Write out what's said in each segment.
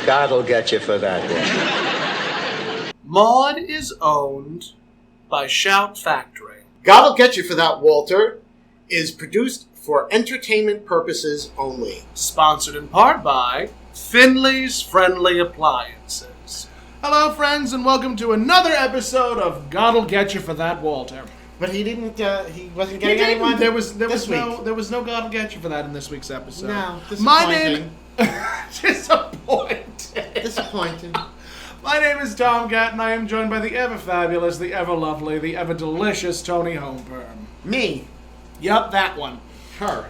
God'll get you for that one. Maude is owned by Shout Factory. God'll Get You for That, Walter is produced for entertainment purposes only. Sponsored in part by Finley's Friendly Appliances. Hello, friends, and welcome to another episode of God'll Get You for That, Walter. But he didn't. He wasn't getting anyone. There was no God'll Get You for That in this week's episode. No, disappointing. My name. Disappointing. My name is Tom Catt, and I am joined by the ever fabulous, the ever lovely, the ever delicious Toni Homeperm. Me. Yup, that one. Her.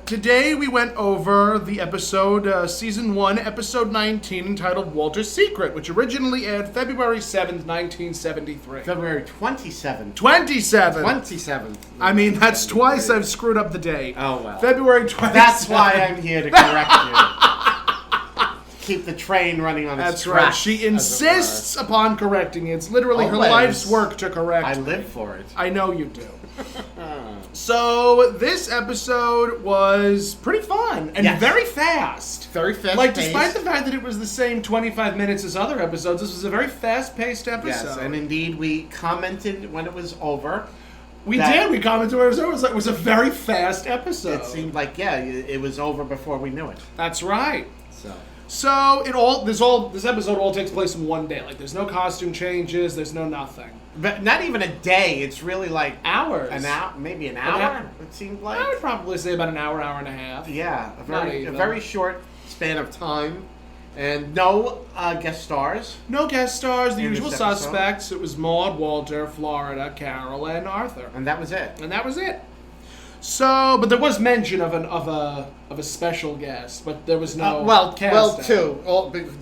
Today we went over the episode, Season 1, Episode 19, entitled Walter's Secret, which originally aired February 7th, 1973. February 27th. 27th. I mean, that's twice I've screwed up the date. Oh, well. February 27th. That's why I'm here to correct you. Keep the train running on its tracks. That's right. She insists upon correcting it. It's literally her life's work to correct I me. live for it. I know you do. So, this episode was pretty fun and very fast. Very fast. Like, despite the fact that it was the same 25 minutes as other episodes, this was a very fast-paced episode. Yes, and indeed, we commented when it was over. We did. We commented when it was over. It was a very fast episode. It seemed like, it was over before we knew it. That's right. So this episode all takes place in one day. Like, there's no costume changes. There's no nothing. But not even a day. It's really like hours. Maybe an hour. It seemed like. I would probably say about an hour, hour and a half. Yeah, a very short span of time, and no guest stars. No guest stars. The usual suspects. It was Maude, Walter, Florida, Carol, and Arthur. And that was it. So, but there was mention of a special guest, but there was no cast. Two.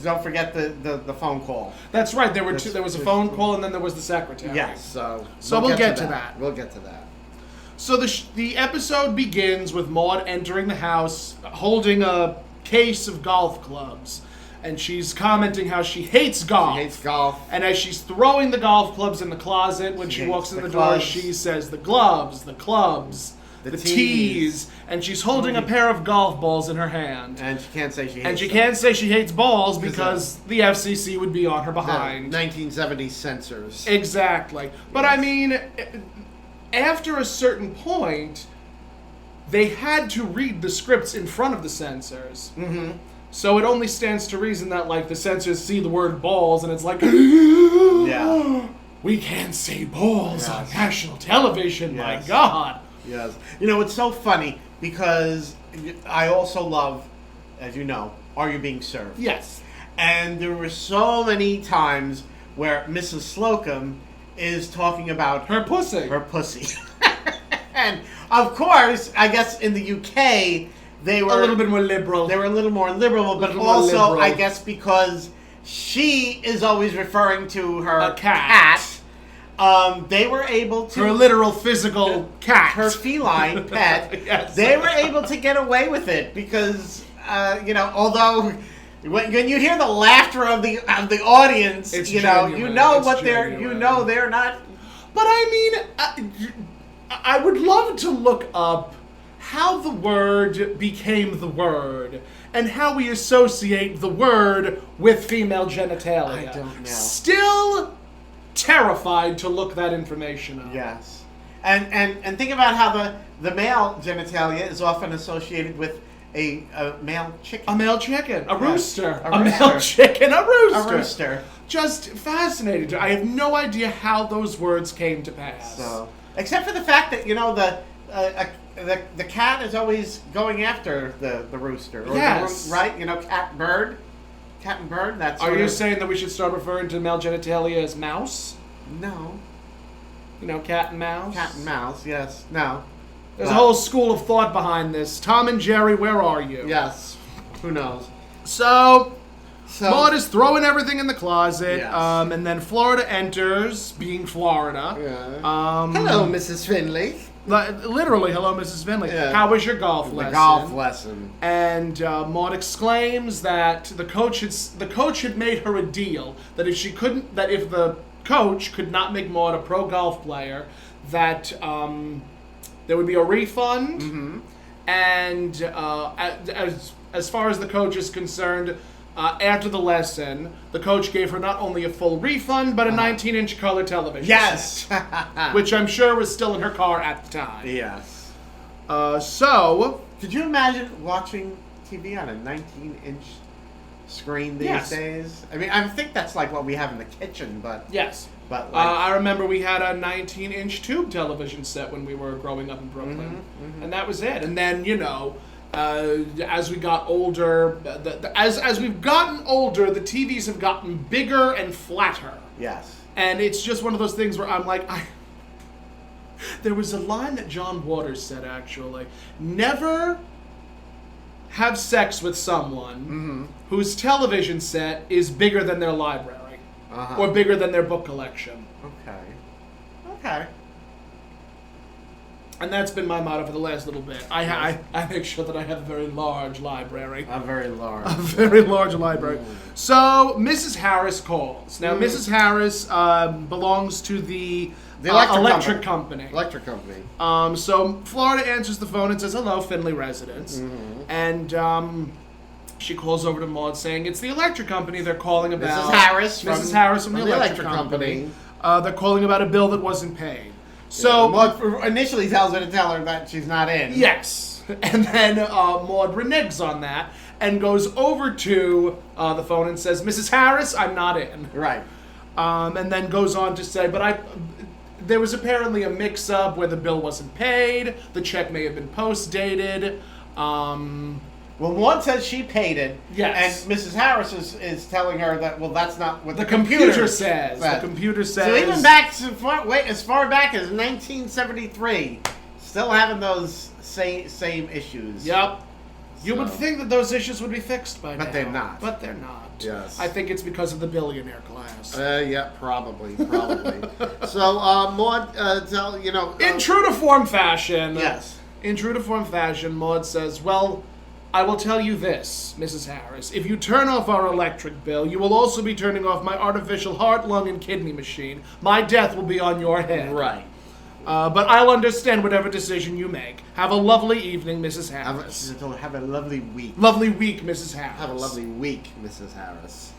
Don't forget the phone call. That's right. There were two. There was a phone call, and then there was the secretary. Yes. So we'll get to that. We'll get to that. So the episode begins with Maude entering the house, holding a case of golf clubs, and she's commenting how she hates golf. She hates golf. And as she's throwing the golf clubs in the closet, when she walks in the door, she says, "The gloves, the clubs." The tees, and she's holding a pair of golf balls in her hand. And she can't say she hates And she can't say she hates balls because the FCC would be on her behind. 1970s censors. Exactly. But I mean, after a certain point, they had to read the scripts in front of the censors. Mm-hmm. So it only stands to reason that, like, the censors see the word balls, and it's like, we can't say balls on national television, my God. Yes. You know, it's so funny because I also love, as you know, Are You Being Served? Yes. And there were so many times where Mrs. Slocum is talking about her pussy. And, of course, I guess in the UK, they were a little bit more liberal. They were a little more liberal, but also, I guess, because she is always referring to her cat. They were able to... Her literal physical cat. Her feline pet. Yes. They were able to get away with it because, although when you hear the laughter of the audience, it's you genuine. know what they're not... But I mean, I would love to look up how the word became the word and how we associate the word with female genitalia. I don't know. Still... terrified to look that information up. Yes. And think about how the male genitalia is often associated with a male chicken. A male chicken. A rooster. A male chicken. A rooster. A rooster. Just fascinated. I have no idea how those words came to pass. So, except for the fact that, the cat is always going after the rooster. Or yes. Right? Cat and bird, that's... Are you saying that we should start referring to male genitalia as mouse? No. Cat and mouse? Cat and mouse, yes. No. There's a whole school of thought behind this. Tom and Jerry, where are you? Yes. Who knows? So Maude is throwing everything in the closet, yes. And then Florida enters, being Florida. Yeah. Hello, Mrs. Finley. Literally, hello, Mrs. Finley. Yeah. How was your golf lesson? The golf lesson. And Maude exclaims that the coach had made her a deal that if the coach could not make Maude a pro golf player, that there would be a refund. Mm-hmm. And as far as the coach is concerned, after the lesson, the coach gave her not only a full refund, but a 19-inch color television Yes. set, which I'm sure was still in her car at the time. Yes. So... Could you imagine watching TV on a 19-inch screen these days? I mean, I think that's like what we have in the kitchen, but... Yes. But like, I remember we had a 19-inch tube television set when we were growing up in Brooklyn. And that was it. And then, as we got older, as we've gotten older, the TVs have gotten bigger and flatter. Yes. And it's just one of those things where I'm like, there was a line that John Waters said, actually. Never have sex with someone whose television set is bigger than their library. Or bigger than their book collection. Okay. And that's been my motto for the last little bit. I make sure that I have a very large library. A very large. A very large library. So, Mrs. Harris calls. Now, Mrs. Harris belongs to the electric company. Electric company. So, Florida answers the phone and says, hello, Findlay residents. And she calls over to Maude saying, it's the electric company they're calling about. Mrs. Harris from the electric company. They're calling about a bill that wasn't paid. So Maude initially tells her to tell her that she's not in. Yes. And then Maude reneges on that and goes over to the phone and says, Mrs. Harris, I'm not in. Right. And then goes on to say, there was apparently a mix-up where the bill wasn't paid. The check may have been post-dated. Well, Maude says she paid it. Yes. And Mrs. Harris is telling her that, well, that's not what the computer says. Right. The computer says. So even back as far back as 1973, still having those same issues. Yep. You would think that those issues would be fixed by now. But they're not. But they're not. Yes. I think it's because of the billionaire class. Yeah, probably. So, Maude, in true to form fashion. Yes. In true to form fashion, Maude says, well, I will tell you this, Mrs. Harris. If you turn off our electric bill, you will also be turning off my artificial heart, lung, and kidney machine. My death will be on your head. Right. But I'll understand whatever decision you make. Have a lovely evening, Mrs. Harris. Have a lovely week. Lovely week, Mrs. Harris. Have a lovely week, Mrs. Harris.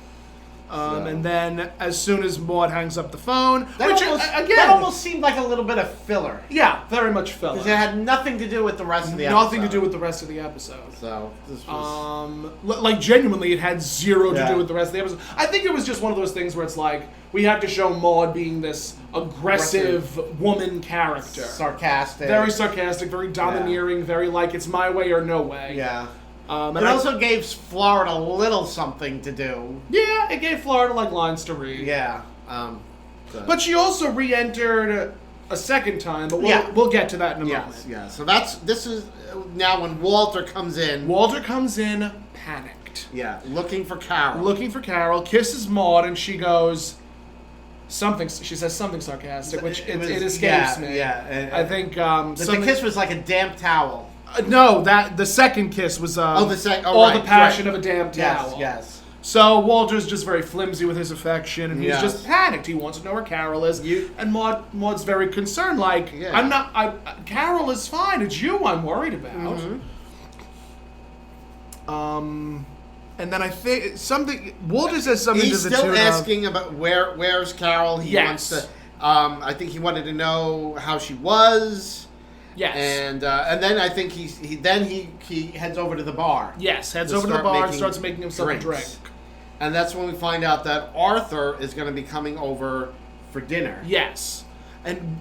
And then, as soon as Maude hangs up the phone, that almost seemed like a little bit of filler. Yeah, very much filler. Because it had nothing to do with the rest of the episode. Nothing to do with the rest of the episode. So, this was... like, genuinely, it had zero to do with the rest of the episode. I think it was just one of those things where it's like, we had to show Maude being this aggressive woman character. Sarcastic. Very sarcastic, very domineering, very like, it's my way or no way. Yeah. It also gave Florida a little something to do. Yeah, it gave Florida, like, lines to read. Yeah. But she also re-entered a second time, but we'll get to that in a moment. Yeah. So this is now when Walter comes in. Walter comes in panicked. Yeah, looking for Carol. Looking for Carol, kisses Maude, and she goes... She says something sarcastic, which it escapes me. Yeah. I think... the kiss was like a damp towel. No, the second kiss was the passion of a damn towel. Yes. So Walter's just very flimsy with his affection, and he's just panicked. He wants to know where Carol is, and Maude's very concerned. Like, I'm not. Carol is fine. It's you I'm worried about. And then I think Walter says something to the tune of... He's still asking about where's Carol. He wants to... I think he wanted to know how she was. Yes. And then I think he heads over to the bar. Yes, heads over to the bar and starts making himself a drink. And that's when we find out that Arthur is going to be coming over for dinner. Yes. And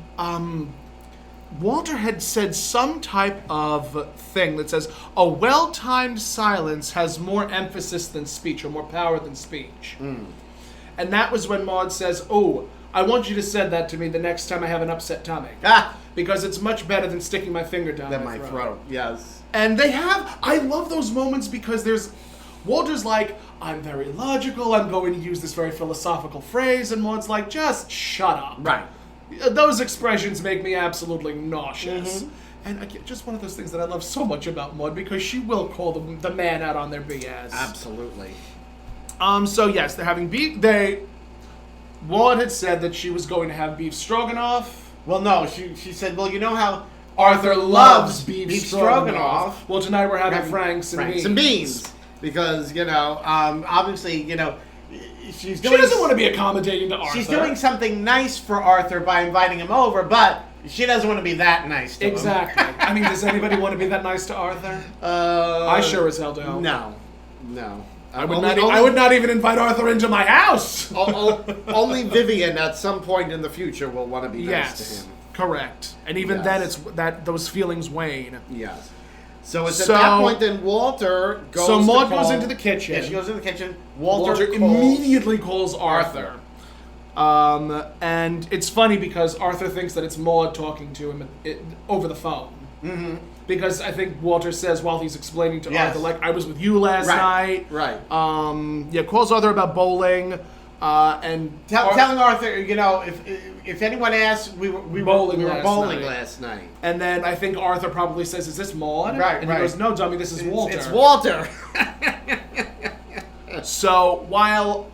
Walter had said some type of thing that says, a well-timed silence has more emphasis than speech, or more power than speech. And that was when Maude says, oh, I want you to say that to me the next time I have an upset tummy. Because it's much better than sticking my finger down my throat. Yes. And I love those moments because Walter's like, I'm very logical, I'm going to use this very philosophical phrase, and Maude's like, just shut up. Right. Those expressions make me absolutely nauseous. And just one of those things that I love so much about Maude, because she will call the man out on their BS. Absolutely. So yes, they're having beef. Maude had said that she was going to have beef stroganoff. Well, no, she said, well, you know how Arthur loves beef stroganoff. Well, tonight we're having franks and beans. because obviously she's She doing. doesn't want to be accommodating to Arthur. She's doing something nice for Arthur by inviting him over, but she doesn't want to be that nice to him. Exactly. I mean, does anybody want to be that nice to Arthur? I sure as hell don't. No. I would not even invite Arthur into my house. Only Vivian at some point in the future will want to be nice to him. Correct. And even then, it's that those feelings wane. Yes. So it's at that point then Walter goes. So Maude goes into the kitchen. Yeah, she goes into the kitchen. Walter immediately calls Arthur. And it's funny because Arthur thinks that it's Maude talking to him over the phone. Mm-hmm. Because I think Walter says while he's explaining to Arthur, like, I was with you last night. Right. Calls Arthur about bowling. And telling Arthur, if anyone asks, we were bowling last night. And then I think Arthur probably says, "Is this Maude?" Right. And he goes, "No, dummy, this is Walter." It's Walter. So while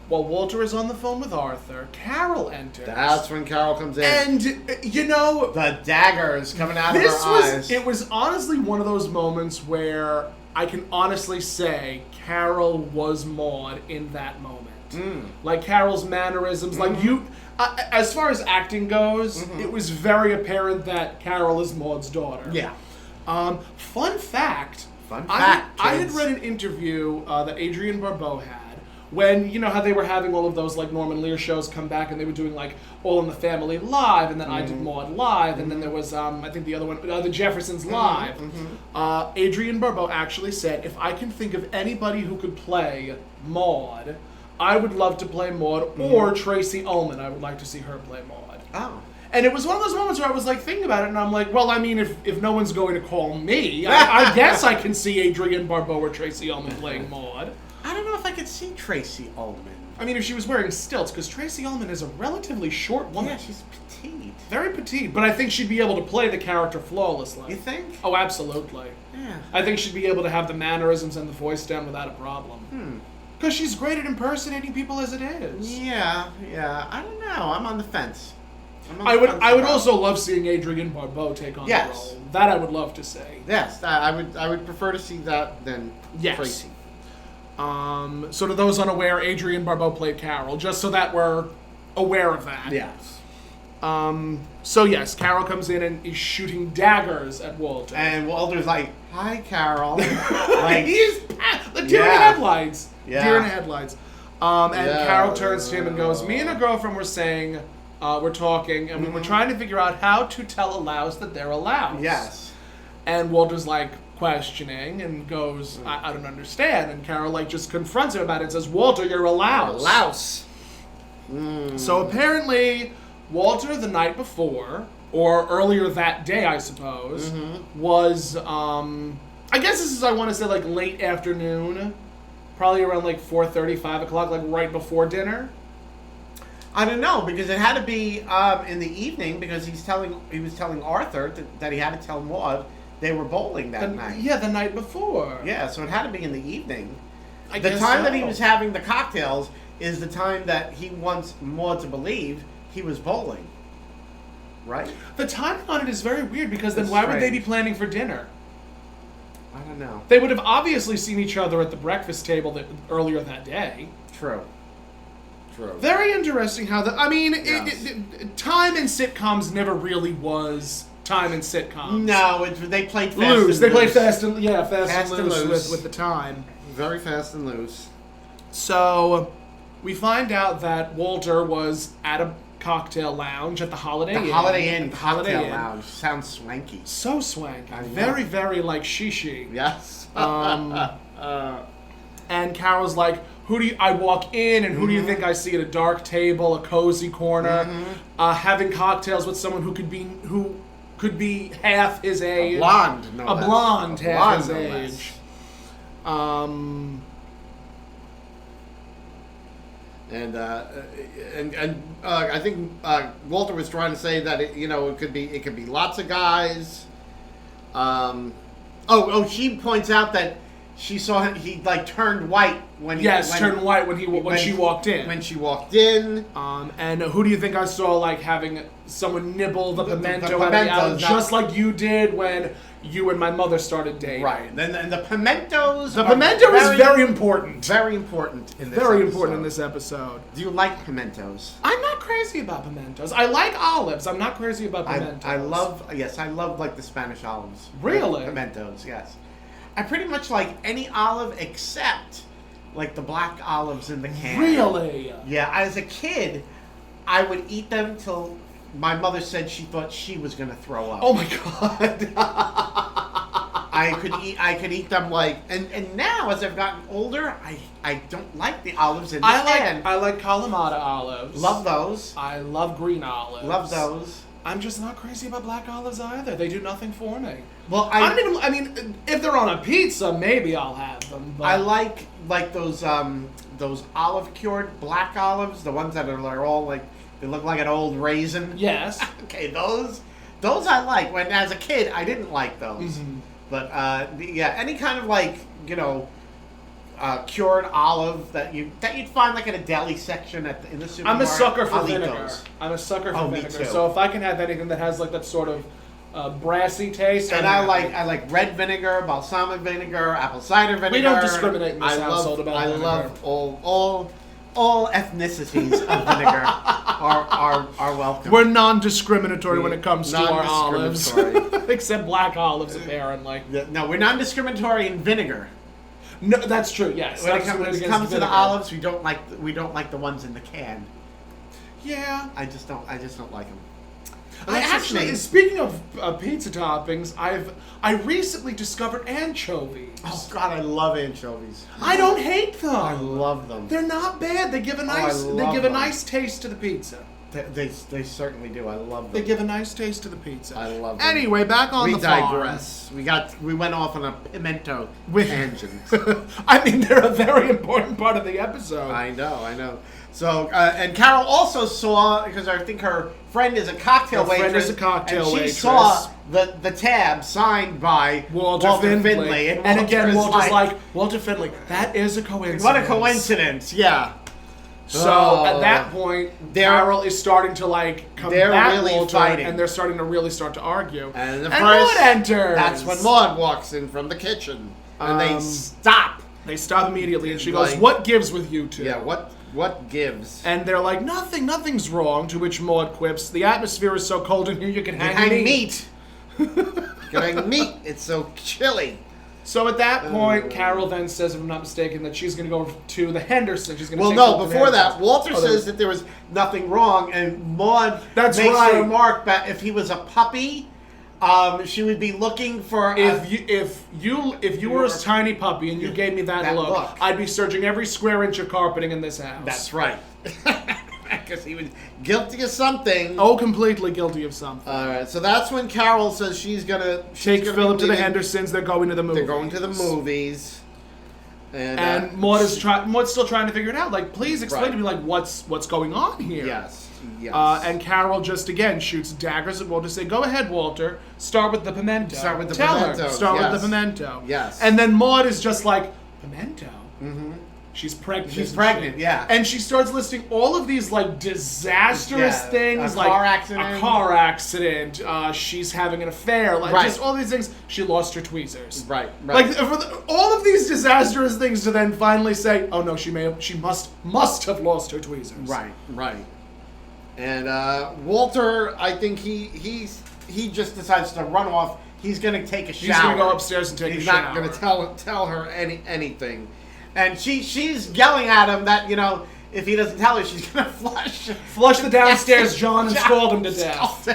Walter is on the phone with Arthur, Carol enters. That's when Carol comes in. And the daggers coming out of her eyes. It was honestly one of those moments where I can honestly say Carol was Maude in that moment. Like Carol's mannerisms, like as far as acting goes, it was very apparent that Carol is Maude's daughter. Yeah. Fun fact. I had read an interview that Adrienne Barbeau had when, how they were having all of those like Norman Lear shows come back and they were doing like All in the Family Live, and then I did Maude Live, and then there was I think the other one, the Jeffersons Live. Adrienne Barbeau actually said, if I can think of anybody who could play Maude, I would love to play Maude, or Tracy Ullman. I would like to see her play Maude. Oh. And it was one of those moments where I was like thinking about it, and I'm like, well, I mean, if no one's going to call me, I guess I can see Adrienne Barbeau or Tracy Ullman playing Maude. I don't know if I could see Tracy Ullman. I mean, if she was wearing stilts, because Tracy Ullman is a relatively short woman. Yeah, she's petite. Very petite, but I think she'd be able to play the character flawlessly. You think? Oh, absolutely. Yeah. I think she'd be able to have the mannerisms and the voice down without a problem. Because she's great at impersonating people as it is. Yeah. I don't know. I'm on the fence. I would also love seeing Adrienne Barbeau take on the role. That I would love to see. Yes, I would prefer to see that than Tracy. So to those unaware, Adrienne Barbeau played Carol, just so that we're aware of that. Yes. So yes, Carol comes in and is shooting daggers at Walter. And Walter's like, "Hi, Carol." Like, he's the deer in the headlights. Yeah. Deer in the headlights. And Carol turns to him and goes, "Me and a girlfriend were saying, we're talking, and we were trying to figure out how to tell a louse that they're a louse." Yes. And Walter's like questioning and goes, I don't understand. And Carol like just confronts him about it and says, "Walter, you're a louse." A louse. So apparently, Walter the night before, or earlier that day, I suppose, was, I guess this is, I want to say, like late afternoon, probably around like 4:30, 5 o'clock, like right before dinner. I don't know, because it had to be in the evening, because he was telling Arthur that he had to tell Maude they were bowling that night. Yeah, the night before. Yeah, so it had to be in the evening. I The guess time so. that he was having the cocktails is the time that he wants Maude to believe he was bowling. Right? The timing on it is very weird, because then It's why would they be strange. planning for dinner? I don't know. They would have obviously seen each other at the breakfast table earlier that day. True. Very interesting how I mean, Yes. time in sitcoms never really was time in sitcoms. No, they played fast Loose. and They played loose. fast and Fast and loose loose. with the time. Very fast and loose. So we find out that Walter was at a cocktail lounge at the Holiday Inn. The Holiday Inn Holiday cocktail Inn. lounge sounds swanky. So swanky. I know. Very, very like shishi. Yes. And Carol's like, I walk in, and who do you think I see at a dark table, a cozy corner, having cocktails with someone who could be half his age. A blonde, no A less. blonde, A half blonde, his no age. less. And I think Walter was trying to say that it could be lots of guys. She points out that she saw him. He like turned white when turned white when she walked in. When she walked in. And who do you think I saw like having someone nibble the pimento out of the pimentos, apple, just like you did when you and my mother started dating. Right. Then the pimentos. The pimento is very important. Very important in this. Very episode. important in this episode. Do you like pimentos? I'm not crazy about pimentos. I like olives. I'm not crazy about pimentos. I love like the Spanish olives. Really? Pimentos, yes. I pretty much like any olive except like the black olives in the can. Really? Yeah, as a kid, I would eat them till my mother said she thought she was gonna throw up. Oh my god. I could eat them like and now as I've gotten older, I don't like the olives in the can. I like Kalamata olives. Love those. I love green olives. Love those. I'm just not crazy about black olives either. They do nothing for me. Well, I mean, if they're on a pizza, maybe I'll have them. But I like those olive cured black olives, the ones that are all like they look like an old raisin. Yes. Okay, those I like. When as a kid, I didn't like those. Mm-hmm. But yeah, any kind of like cured olive that you'd find like in a deli section in the supermarket. I'm a sucker for I'll eat vinegar. those. I'm a sucker for Me vinegar. too. So if I can have anything that has like that sort of brassy taste, And I'm I happy. like red vinegar, balsamic vinegar, apple cider vinegar. We don't discriminate in this household about I vinegar. love all ethnicities of vinegar are welcome. We're non-discriminatory when it comes to our olives, Non-discriminatory. except black olives apparently. No, we're non-discriminatory in vinegar. No, that's true. Yes. When it That's comes, against to the vinegar. olives, we don't like the ones in the can. Yeah. I just don't like them. Actually, speaking of pizza toppings, I recently discovered anchovies. Oh God, I love anchovies. I don't hate them. I love them. They're not bad. They give a nice taste to the pizza. They certainly do. I love them. They give a nice taste to the pizza. I love them. Anyway, back on the farm. We digress. We went off on a pimento tangent. I mean, they're a very important part of the episode. I know. So, and Carol also saw, because I think her friend is a cocktail waitress. And she saw the tab signed by Walter Findlay. And again, Walter's like, Walter Findlay, that is a coincidence. What a coincidence, yeah. So at that point, Carol is starting to like combat really Walter, fighting. and they're starting to really start to argue. And Maude enters. That's when Maude walks in from the kitchen, and they stop. They stop immediately, and she Like- goes, "What gives with you two?" Yeah, what gives? And they're like, "Nothing's wrong." To which Maude quips, "The atmosphere is so cold in here, you can hang meat." You can hang meat. It's so chilly. So at that point, Carol then says, if I'm not mistaken, that she's going to go to the Henderson. She's going to Well, take no, Walter before that, Henderson. Walter says that there was nothing wrong, and Maude That's makes right. the remark that if he was a puppy, she would be looking for If you were a tiny puppy and you gave me that look, I'd be searching every square inch of carpeting in this house. That's right. Because he was guilty of something. Oh, completely guilty of something. All right, so that's when Carol says she's gonna Take Philip to the Hendersons. They're going to the movies. They're going to the movies. And Maude's still trying to figure it out. Like, please explain to me, like, what's going on here? Yes. And Carol just again shoots daggers at Walter. Say, "Go ahead, Walter. Start with the pimento. Start with the Tell pimento. her. Start Yes. with the pimento." Yes. And then Maude is just like, "Pimento." Mm-hmm. She's pregnant. She's isn't pregnant, she? yeah. And she starts listing all of these like disastrous things, a like car accident. a car accident. She's having an affair, like just all these things. She lost her tweezers. Right. Like all of these disastrous things to then finally say, "Oh no, she must have lost her tweezers." Right. And Walter, I think he just decides to run off. He's gonna take a shower. He's gonna go upstairs and take a shower. He's not gonna tell her anything. And she's yelling at him that, if he doesn't tell her, she's gonna flush the downstairs John and scald him to death.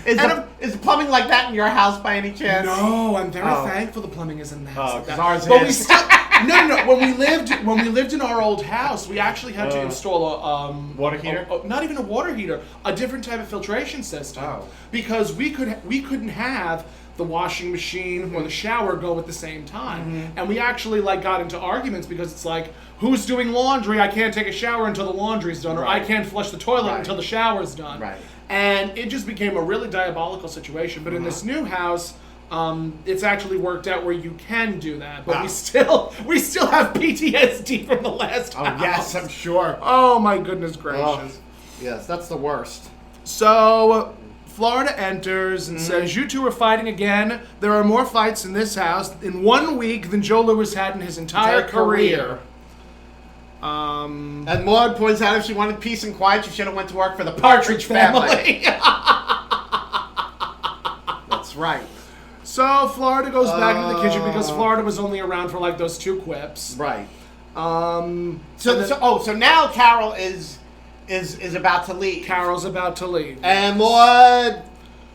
Is the plumbing like that in your house by any chance? No, I'm very thankful the plumbing isn't that. Because ours but is. we still no. When we lived in our old house, we actually had to install a water heater. Not even a water heater, a different type of filtration system. Because we couldn't have the washing machine or the shower go at the same time. And we actually got into arguments because it's like, who's doing laundry? I can't take a shower until the laundry's done, or I can't flush the toilet until the shower's done. Right. And it just became a really diabolical situation. But in this new house, it's actually worked out where you can do that. But we still have PTSD from the last house. Yes, I'm sure. Oh my goodness gracious. Yes, that's the worst. So Florida enters and says, "You two are fighting again. There are more fights in this house in 1 week than Joe Louis had in his entire career." And Maude points out if she wanted peace and quiet, she should have went to work for the Partridge Family. That's right. So Florida goes back into the kitchen because Florida was only around for like those 2 quips. Right. So now Carol is about to leave. Carol's about to leave. And Maude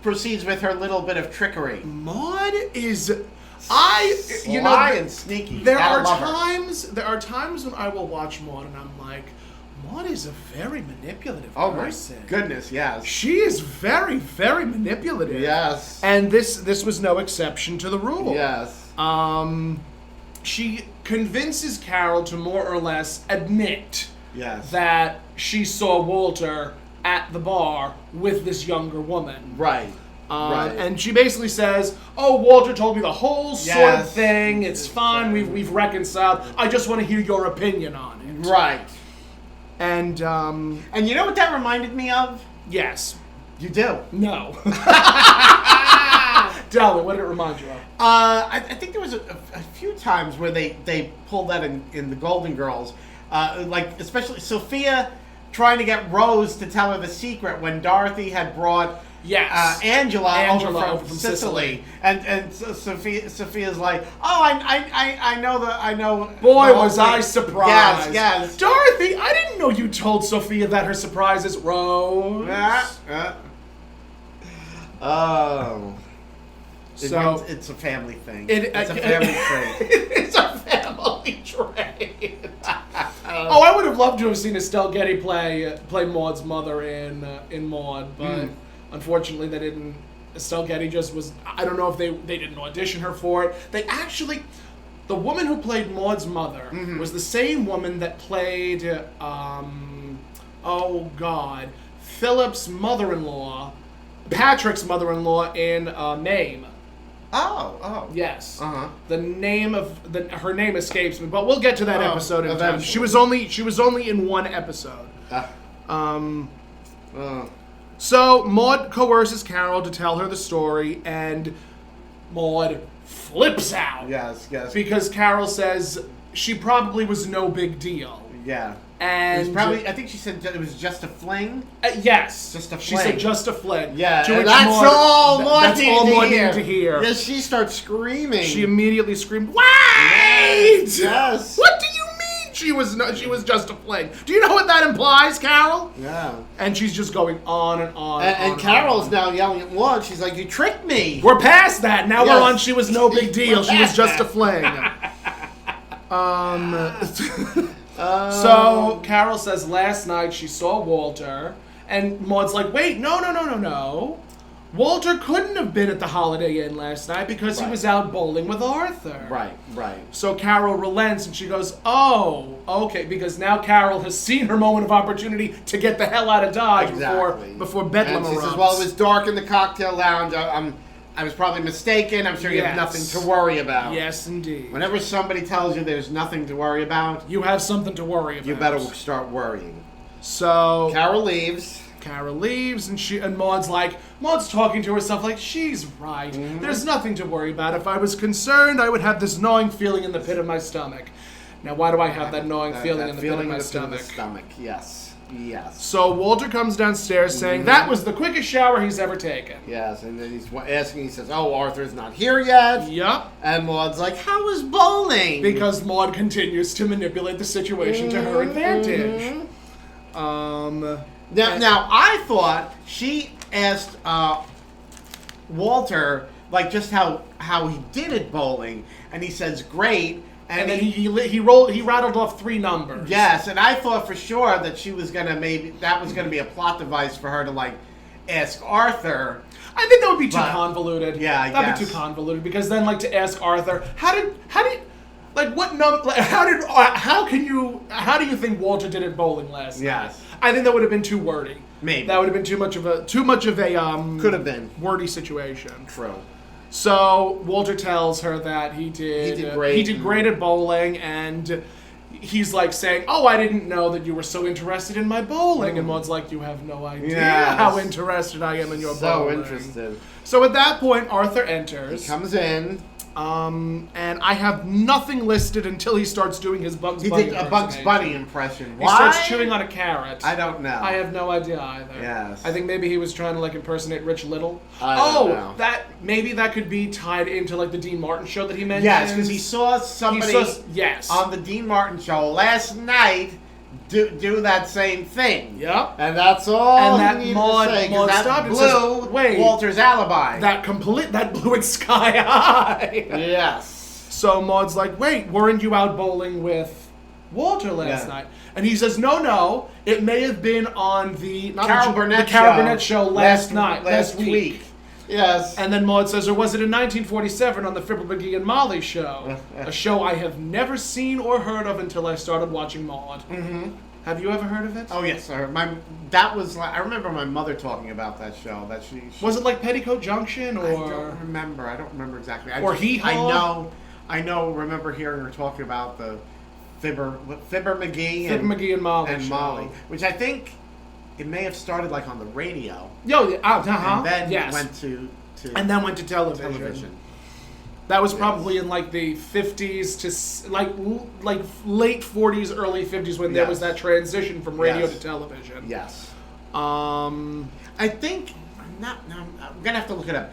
proceeds with her little bit of trickery. Maude is Sly and sneaky. There are times when I will watch Maude and I'm like, Maude is a very manipulative person. Oh my goodness, yes. She is very, very manipulative. Yes. And this was no exception to the rule. Yes. She convinces Carol to more or less admit that she saw Walter at the bar with this younger woman. Right. Right. And she basically says, "Oh, Walter told me the whole sort of thing. It's fine. We've reconciled. I just want to hear your opinion on it." Right. And you know what that reminded me of? Yes. You do? No. Tell me, what did it remind you of? I think there was a few times where they pulled that in the Golden Girls, like especially Sophia trying to get Rose to tell her the secret when Dorothy had brought Angela over from Sicily. And so Sophia's like, "Oh, I know. Boy, was I surprised. Yes. Dorothy, I didn't know you told Sophia that her surprise is Rose. Oh. So it's a family thing. It's a family trait. It's a family trait. Oh, I would have loved to have seen Estelle Getty play Maude's mother in Maude, but unfortunately they didn't. Estelle Getty just was. I don't know if they didn't audition her for it. They actually, the woman who played Maude's mother was the same woman that played Philip's mother-in-law, Patrick's mother-in-law in Mame. Oh. Yes. Uh-huh. Her name escapes me, but we'll get to that episode in time. She was only in 1 episode. So Maude coerces Carol to tell her the story, and Maude flips out. Yes. Because Carol says she probably was no big deal. Yeah. And it was probably, I think she said it was just a fling. Yes. Just a fling. She said just a fling. Yeah. To which that's all Maude needed to hear. Yes, she starts screaming. She immediately screamed, "Wait! Yes. What do you mean she was just a fling? Do you know what that implies, Carol?" Yeah. And she's just going on and on. And Carol's now yelling at Maude. She's like, "You tricked me." We're past that. Now we're on she was no big deal. She was just a fling. So Carol says last night she saw Walter, and Maude's like, "Wait, no. Walter couldn't have been at the Holiday Inn last night because he was out bowling with Arthur." Right. So Carol relents and she goes, "Oh, okay," because now Carol has seen her moment of opportunity to get the hell out of Dodge before Bedlam erupts. She says, erupts. "Well, it was dark in the cocktail lounge. I was probably mistaken. I'm sure you have nothing to worry about." Yes, indeed. Whenever somebody tells you there's nothing to worry about, You have something to worry about. you better start worrying. So Carol leaves, and Maude's talking to herself like, she's right. There's nothing to worry about. If I was concerned, I would have this gnawing feeling in the pit of my stomach. Now, why do I have that gnawing feeling in the pit of my stomach? Yes. So Walter comes downstairs saying that was the quickest shower he's ever taken. Yes, and then he's asking, he says, "Oh, Arthur's not here yet." Yup. And Maude's like, "How was bowling?" Because Maude continues to manipulate the situation to her advantage. Now I thought she asked Walter like just how he did at bowling, and he says great. And then he rattled off 3 numbers. Yes, and I thought for sure that she was gonna that was gonna be a plot device for her to like ask Arthur. I think that would be too convoluted. Yeah, I that'd guess. be too convoluted because then like to ask Arthur, how do you think Walter did at bowling last night? Yes. I think that would have been too wordy. Maybe that would have been too much of a could have been wordy situation. True. So Walter tells her that he did great at bowling, and he's like saying, "Oh, I didn't know that you were so interested in my bowling." And Maude's like, "You have no idea how interested I am in your bowling." So interested. So at that point, Arthur enters. He comes in. And I have nothing listed until he starts doing his Bugs Bunny He did a Bugs Bunny impression. He starts chewing on a carrot. I don't know. I have no idea either. Yes. I think maybe he was trying to like impersonate Rich Little. I don't know. that could be tied into like the Dean Martin show that he mentioned. Yes, because he saw somebody on the Dean Martin show last night do that same thing. Yep. And that's all and that he needed Maude, to say, because Maude that stopped and blew says, "Wait, Walter's alibi." That blew it sky high. Yes. So Maude's like, "Wait, weren't you out bowling with Walter last night?" And he says, "No, it may have been on the Carol Burnett show last week." Yes. And then Maude says, "Or was it in 1947 on the Fibber McGee and Molly show? A show I have never seen or heard of until I started watching Maude." Mm-hmm. Have you ever heard of it? Oh yes, I remember my mother talking about that show. That she was it like Petticoat Junction or? I don't remember exactly. I know. Remember hearing her talking about the Fibber McGee and Molly, which I think it may have started like on the radio. And then went to television. That was probably in like the 50s to like late 40s, early 50s when there was that transition from radio to television. Yes. I think I'm gonna have to look it up.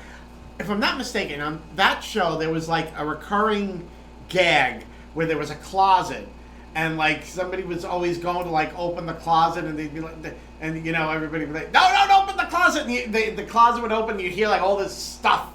If I'm not mistaken, on that show there was like a recurring gag where there was a closet, and like somebody was always going to like open the closet, and they'd be like, and everybody would be like, "No, don't open the closet!" And the closet would open, and you'd hear like all this stuff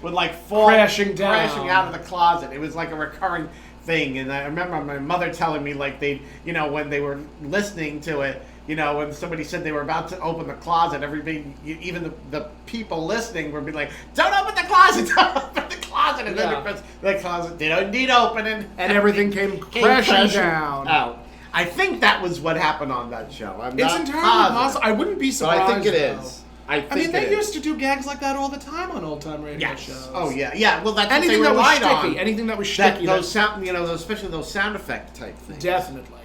would like fall crashing out of the closet. It was like a recurring thing, and I remember my mother telling me like they, when they were listening to it, when somebody said they were about to open the closet, everybody, even the people listening, would be like, "Don't open the closet! Don't open the closet!" And then the closet did indeed open, and everything came crashing down. Out. I think that was what happened on that show. It's entirely possible. I wouldn't be surprised. But I think it is. I mean, they used to do gags like that all the time on old-time radio shows. Oh yeah. Well, that's anything what they relied on. Anything that was sticky. Those sound, especially those sound effect type things. Definitely.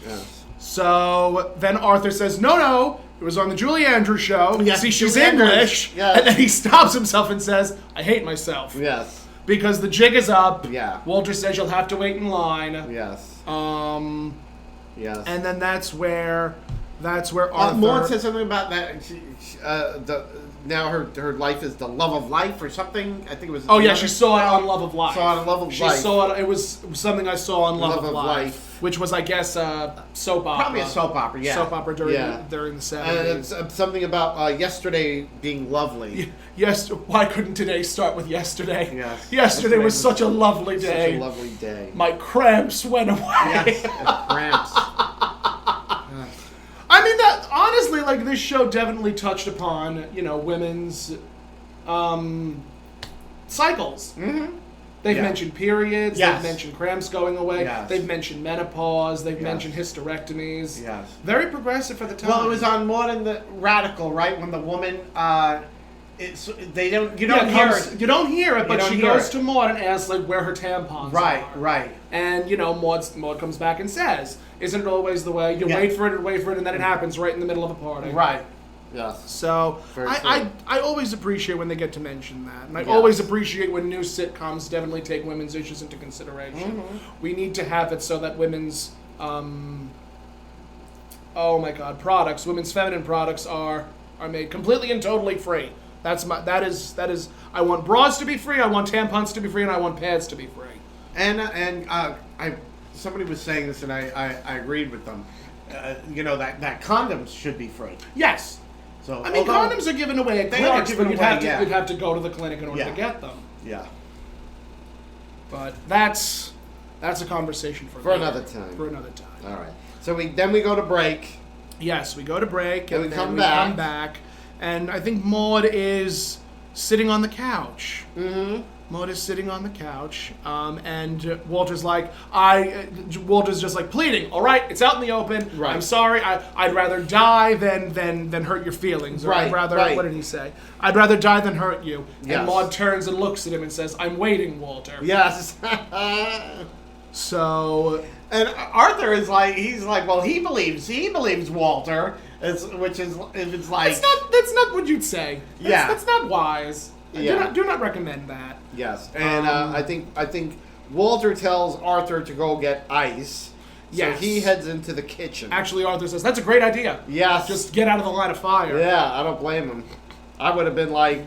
Yes. So then Arthur says, "No, it was on the Julie Andrews show." Yes, See, she's English. Yes. And then he stops himself and says, "I hate myself." Yes. Because the jig is up. Yeah. Walter says you'll have to wait in line. Yes. Yes. And then that's where Arthur. Maude said something about that. Now her life is the love of life or something. I think it was. Oh yeah, she saw it on Love of Life. Saw it on Love of Life. She saw it. It was something I saw on Love of Life, which was, I guess, soap opera. Probably a soap opera. Yeah. Soap opera during the 70s. And it's something about yesterday being lovely. Yes. Why couldn't today start with yesterday? Yes. Yesterday was such a lovely day. Such a lovely day. My cramps went away. Yes. Cramps. I mean, that honestly, like, this show definitely touched upon, women's cycles. Mm-hmm. They've mentioned periods. Yes. They've mentioned cramps going away. Yes. They've mentioned menopause. They've mentioned hysterectomies. Yes. Very progressive for the time. Well, it was on more than the Radical, right? When the woman, you don't hear it, but she goes to Maude and asks like where her tampons are. Right. And Maude comes back and says, "Isn't it always the way? You wait for it, and then it happens right in the middle of a party." Right. Yes. So I always appreciate when they get to mention that, and I always appreciate when new sitcoms definitely take women's issues into consideration. Mm-hmm. We need to have it so that women's women's feminine products are made completely and totally free. That is I want bras to be free, I want tampons to be free, and I want pads to be free. And somebody was saying this, and I agreed with them. That condoms should be free. Yes. So I mean, condoms are given away at clinics, but you'd have to go to the clinic in order to get them. Yeah. But that's a conversation for another time. For another time. All right. So we go to break. Yes, we go to break, and we then come we come back, and I think Maude is sitting on the couch. Mm-hmm. Maude is sitting on the couch, and Walter's just like pleading. "All right, it's out in the open. Right. I'm sorry. I'd rather die than hurt your feelings. Or right. I'd rather, right. What did he say? I'd rather die than hurt you." Yes. And Maude turns and looks at him and says, "I'm waiting, Walter." Yes. So And Arthur is like, he's like, well, he believes Walter, which is, it's like, that's not what you'd say. That's not wise. Yeah. Do not recommend that. yes, and I think Walter tells Arthur to go get ice. Yes. So he heads into the kitchen. Actually, Arthur says, that's a great idea. Yes. Just get out of the line of fire. Yeah, I don't blame him. I would have been like,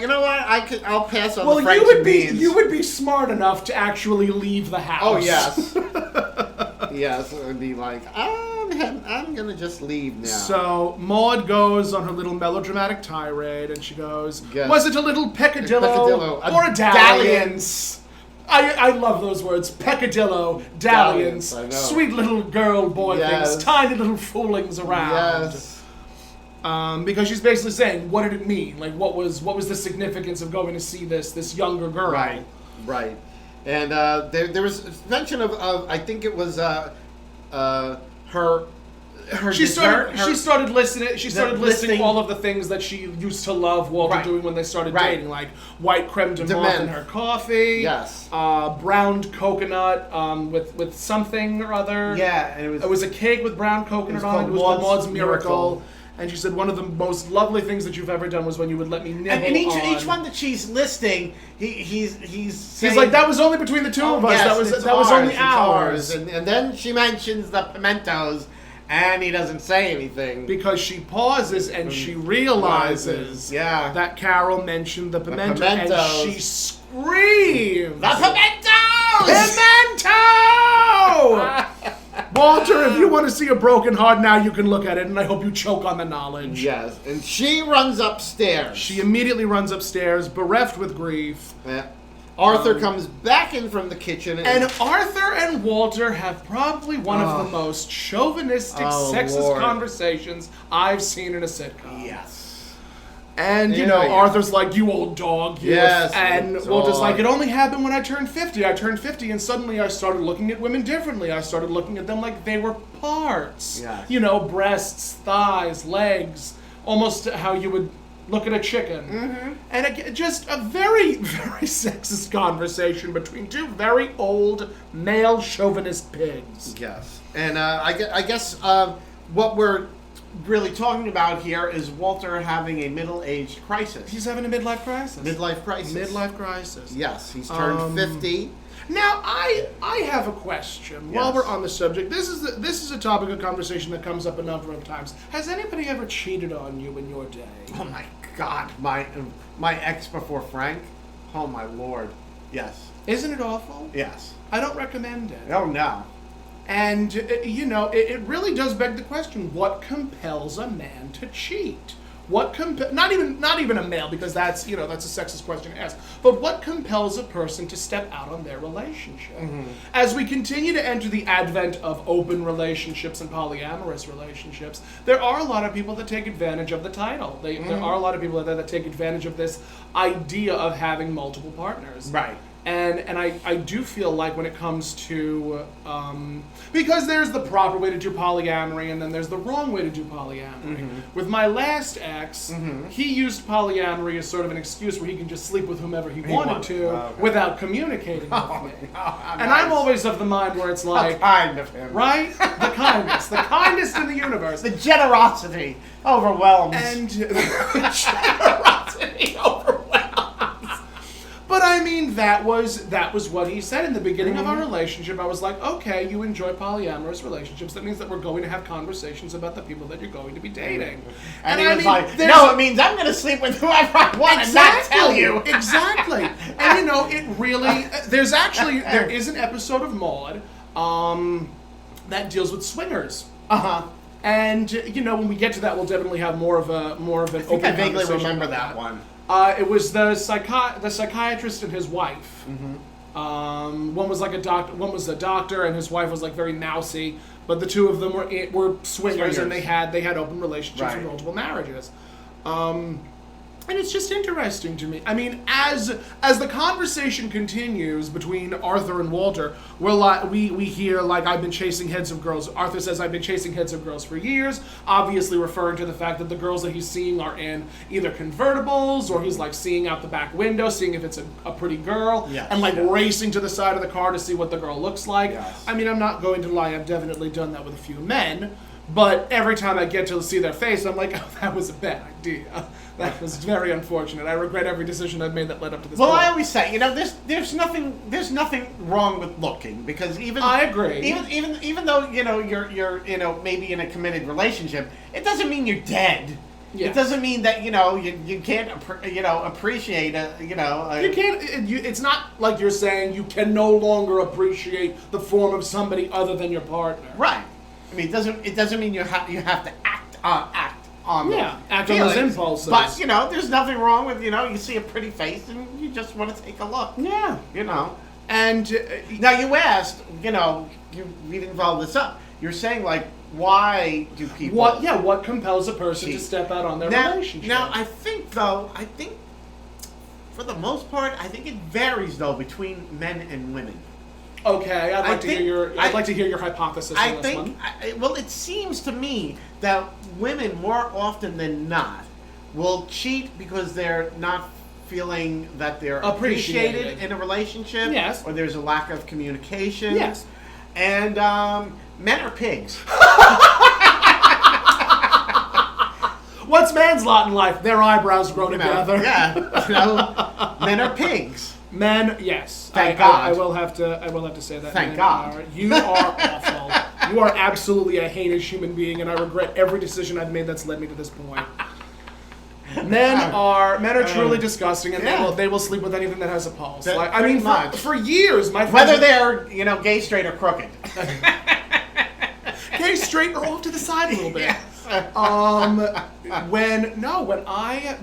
you know what? I'll pass on the French beans. You would be smart enough to actually leave the house. Oh yes. Yes, it would be like, I'm gonna just leave now. So Maude goes on her little melodramatic tirade, and she goes, Yes. "Was it a little peccadillo, Peccadillo, or a a dalliance?" I love those words, peccadillo, dalliance, I know. sweet little girl boy Yes. things, tiny little foolings around. Yes. Because she's basically saying, what did it mean? Like, what was the significance of going to see this younger girl? Right. And there was mention of I think it was her She started listing listing all of the things that she used to love Walter Right. doing when they started Right. dating, like white creme de menthe menthe. in her coffee, Yes. browned coconut with something or other. Yeah, and It was a cake with brown coconut on it. It was called called Maude's Miracle. And she said one of the most lovely things that you've ever done was when you would let me nibble And each on. one that she's listing, he's saying, He's like, that was only between the two of us. yes, that was only it's ours. And then she mentions the pimentos, and he doesn't say anything. Because she pauses and she realizes Yeah. that Carol mentioned the pimento, and pimentos. she screams, The pimentos! Pimento! Walter, if you want to see a broken heart now, you can look at it, and I hope you choke on the knowledge. Yes, and she runs upstairs. She immediately runs upstairs, bereft with grief. Yeah. Arthur comes back in from the kitchen, And Arthur and Walter have probably one of the most chauvinistic, sexist Lord. conversations I've seen in a sitcom. yes. And, Yeah. Arthur's like, you old dog. You. Yes, And old Walter's dog. like, it only happened when I turned 50. I turned 50 and suddenly I started looking at women differently. I started looking at them like they were parts. Yes. Breasts, thighs, legs. Almost how you would look at a chicken. Mm-hmm. And just a very, very sexist conversation between two very old male chauvinist pigs. Yes. And I guess what we're really talking about here is Walter having a middle-aged crisis. He's having a midlife crisis. Midlife crisis. Midlife crisis. Yes, he's turned 50. Now, I have a question. While we're on the subject, this is a topic of conversation that comes up a number of times. Has anybody ever cheated on you in your day? Oh my God, my ex before Frank. Oh my Lord. Yes. Isn't it awful? Yes. I don't recommend it. Oh no. And it really does beg the question: what compels a man to cheat? Not even a male, because that's a sexist question to ask. But what compels a person to step out on their relationship? Mm-hmm. As we continue to enter the advent of open relationships and polyamorous relationships, there are a lot of people that take advantage of the title. There are a lot of people out there that take advantage of this idea of having multiple partners. Right. And I do feel like when it comes to, because there's the proper way to do polyamory and then there's the wrong way to do polyamory. Mm-hmm. With my last ex, he used polyamory as sort of an excuse where he can just sleep with whomever he wanted to without communicating with me. And I'm always of the mind where it's like, Kind of him. right? The kindest in the universe. The generosity overwhelms. And generosity overwhelms. But I mean, that was what he said in the beginning of our relationship. I was like, okay, you enjoy polyamorous relationships. That means that we're going to have conversations about the people that you're going to be dating. And he was like, no, it means I'm going to sleep with whoever I want and not tell you. Exactly. And it really, there is an episode of Maude that deals with swingers. Uh-huh. And when we get to that, we'll definitely have more of an open conversation. I vaguely remember about that one. It was the psychiatrist and his wife. One was like a doctor. One was a doctor, and his wife was like very mousy. But the two of them were swingers, and they had open relationships with multiple marriages. And it's just interesting to me. I mean, as the conversation continues between Arthur and Walter, we hear, like, I've been chasing heads of girls. Arthur says, I've been chasing heads of girls for years, obviously referring to the fact that the girls that he's seeing are in either convertibles, or he's, like, seeing out the back window, seeing if it's a pretty girl, Yes, and, like, yes. racing to the side of the car to see what the girl looks like. Yes. I mean, I'm not going to lie, I've definitely done that with a few men, but every time I get to see their face, I'm like, oh, that was a bad idea. That was very unfortunate. I regret every decision I've made that led up to this Well, point. I always say, there's nothing wrong with looking, because I agree. Even though you're maybe in a committed relationship, it doesn't mean you're dead. Yeah. It doesn't mean that you can't appreciate You can't. It's not like you're saying you can no longer appreciate the form of somebody other than your partner. right. I mean, it doesn't mean you have to act on Yeah, those act on those feelings. impulses. But there's nothing wrong with you see a pretty face and you just want to take a look. Yeah. And Now you asked, we didn't follow this up. You're saying, like, why do people? what compels a person to cheat? step out on their Now, relationship? now I think for the most part, I think it varies though between men and women. Okay, I'd like to hear your hypothesis I on this think, one. well, it seems to me that women more often than not will cheat because they're not feeling that they're appreciated in a relationship. Yes. Or there's a lack of communication. Yes. And men are pigs. What's man's lot in life? Their eyebrows grow together. Yeah. Men are pigs. Men, yes. Thank God. I will have to say that. Thank men God. You are awful. You are absolutely a heinous human being, and I regret every decision I've made that's led me to this point. Men are truly disgusting, and they will sleep with anything that has a pulse. That- Like, pretty much. For years, my friends, Whether they're, gay, straight, or crooked. gay, straight, or off to the side a little bit. Yes.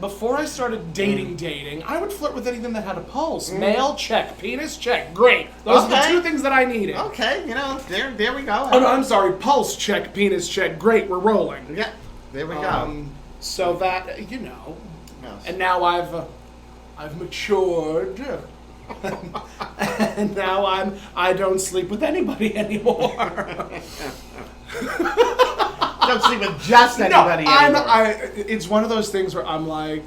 Before I started dating, I would flirt with anything that had a pulse. Male, check. Penis, check. Great. Those are the two things that I needed. Okay, there we go. Oh no, I'm sorry. Pulse, check. Penis, check. Great, we're rolling. Yeah, there we go. So that Yes. and now I've matured, and now I don't sleep with anybody anymore. Don't sleep with just anybody anymore. It's one of those things where I'm like,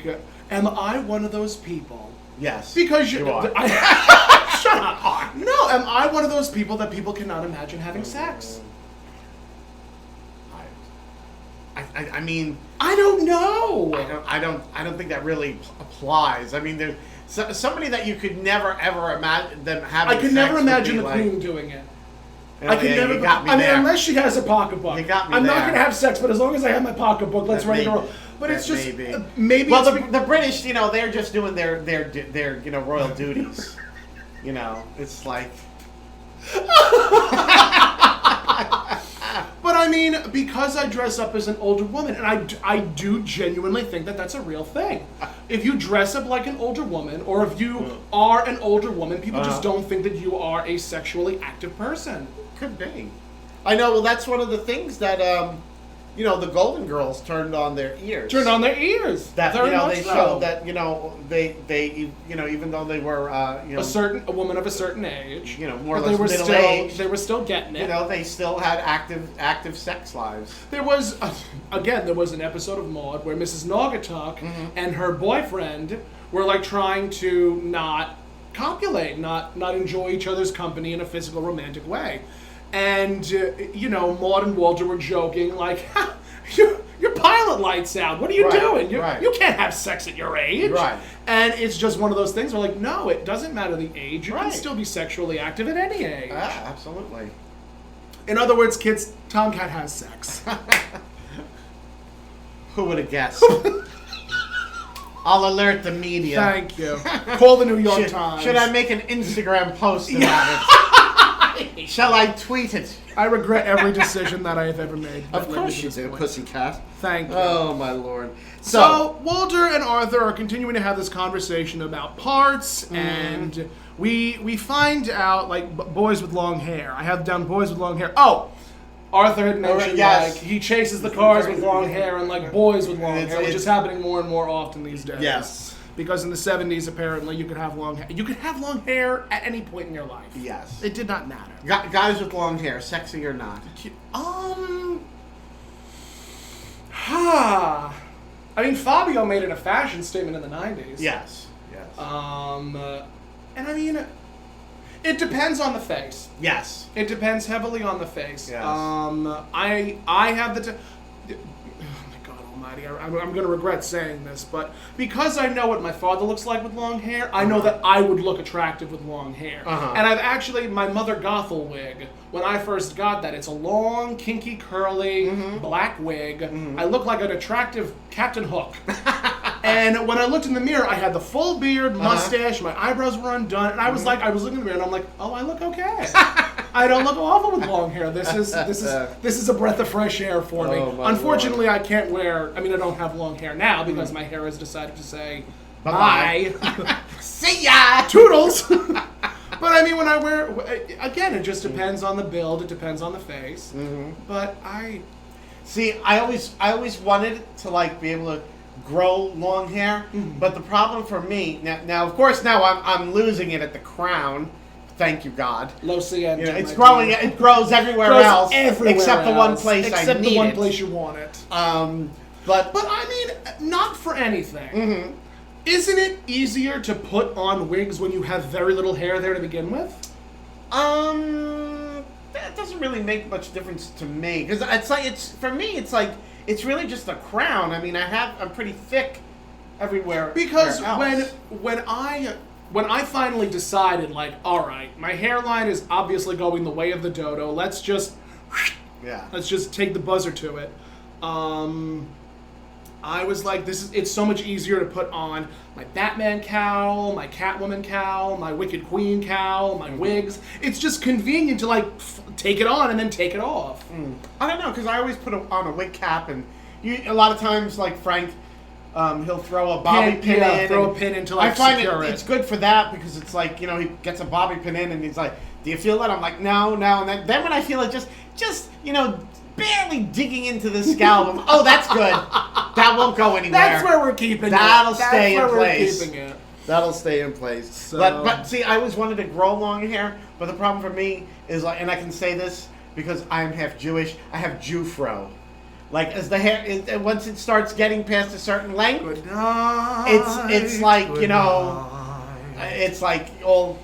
am I one of those people? Yes. Because you are. Shut up. No, am I one of those people that people cannot imagine having sex? I mean, I don't know. I don't think that really applies. I mean, there's somebody that you could never ever imagine them having. I could sex never would imagine be the like, Queen doing it. Oh, I could yeah, never. you got me I mean, there. unless she has a pocketbook. You got me I'm not there. going to have sex, but as long as I have my pocketbook, let's ready to roll. But it's just maybe. Well, it's the British, they're just doing their royal duties. It's like. But I mean, because I dress up as an older woman, and I do genuinely think that that's a real thing. If you dress up like an older woman, or if you are an older woman, people just don't think that you are a sexually active person. Could be. I know. Well, that's one of the things that the Golden Girls turned on their ears. Turned on their ears. That Very much they so. showed that they even though they were a woman of a certain age, more or but less middle aged, they were still getting it. they still had active sex lives. There was an episode of Maude where Mrs. Naugatuck and her boyfriend were like trying to not copulate, not enjoy each other's company in a physical romantic way. And, Maude and Walter were joking, like, your pilot light's out. What are you doing? You can't have sex at your age. Right. And it's just one of those things where, like, no, it doesn't matter the age. You can still be sexually active at any age. Absolutely. In other words, kids, Tomcat has sex. Who would have guessed? I'll alert the media. Thank you. Call the New York Times. Should I make an Instagram post about it? Shall I tweet it? I regret every decision that I have ever made. Of course you do, pussycat. Thank you. Oh, my Lord. So, Walter and Arthur are continuing to have this conversation about parts, and we find out, like, boys with long hair. I have down boys with long hair. Oh! Arthur had mentioned Yes. like he chases the cars with long hair and like boys with long hair, which it's- is happening more and more often these days. Yes. Because in the 70s, apparently, you could have long hair. You could have long hair at any point in your life. Yes. It did not matter. Guys with long hair, sexy or not? I mean, Fabio made it a fashion statement in the 90s. Yes. And I mean, it depends on the face. Yes. It depends heavily on the face. Yes. I have the... oh my God almighty, I'm going to regret saying this, but because I know what my father looks like with long hair, I know that I would look attractive with long hair. And I've actually, my Mother Gothel wig, when I first got that, it's a long, kinky, curly, black wig. I look like an attractive Captain Hook. And when I looked in the mirror, I had the full beard, mustache, my eyebrows were undone, and I was like, I was looking in the mirror, and I'm like, oh, I look okay. I don't look awful with long hair. This is a breath of fresh air for me. Unfortunately, I can't wear. I mean, I don't have long hair now because my hair has decided to say bye. See ya. Toodles. But I mean, when I wear, again, it just depends on the build. It depends on the face. But I always wanted to like be able to grow long hair, but the problem for me now of course now I'm losing it at the crown. Thank you, God. Lo siento. You know, it's growing. It grows everywhere else, except the one place I except need the one it. place you want it. But I mean, not for anything. Isn't it easier to put on wigs when you have very little hair there to begin with? That doesn't really make much difference to me because it's really just a crown. I mean, I'm pretty thick everywhere. Because else. when I finally decided, like, all right, my hairline is obviously going the way of the dodo. Let's just take the buzzer to it. I was like, it's so much easier to put on my Batman cowl, my Catwoman cowl, my Wicked Queen cowl, my wigs. It's just convenient to like take it on and then take it off. I don't know, because I always put on a wig cap, and a lot of times, like Frank, he'll throw a bobby pin in. Throw a pin in to like I find secure it. It's good for that because it's like, you know, he gets a bobby pin in and he's like, do you feel that? I'm like, no. And then when I feel it just you know, barely digging into the scalp, I'm, oh, that's good. That won't go anywhere. That's where we're keeping That'll it. stay in place. We're keeping it. That'll stay in place. So. But see, I always wanted to grow long hair, but the problem for me is like, and I can say this because I'm half Jewish, I have Jewfro. Like as the hair, once it starts getting past a certain length, Good night, it's like, good you know, night. it's like all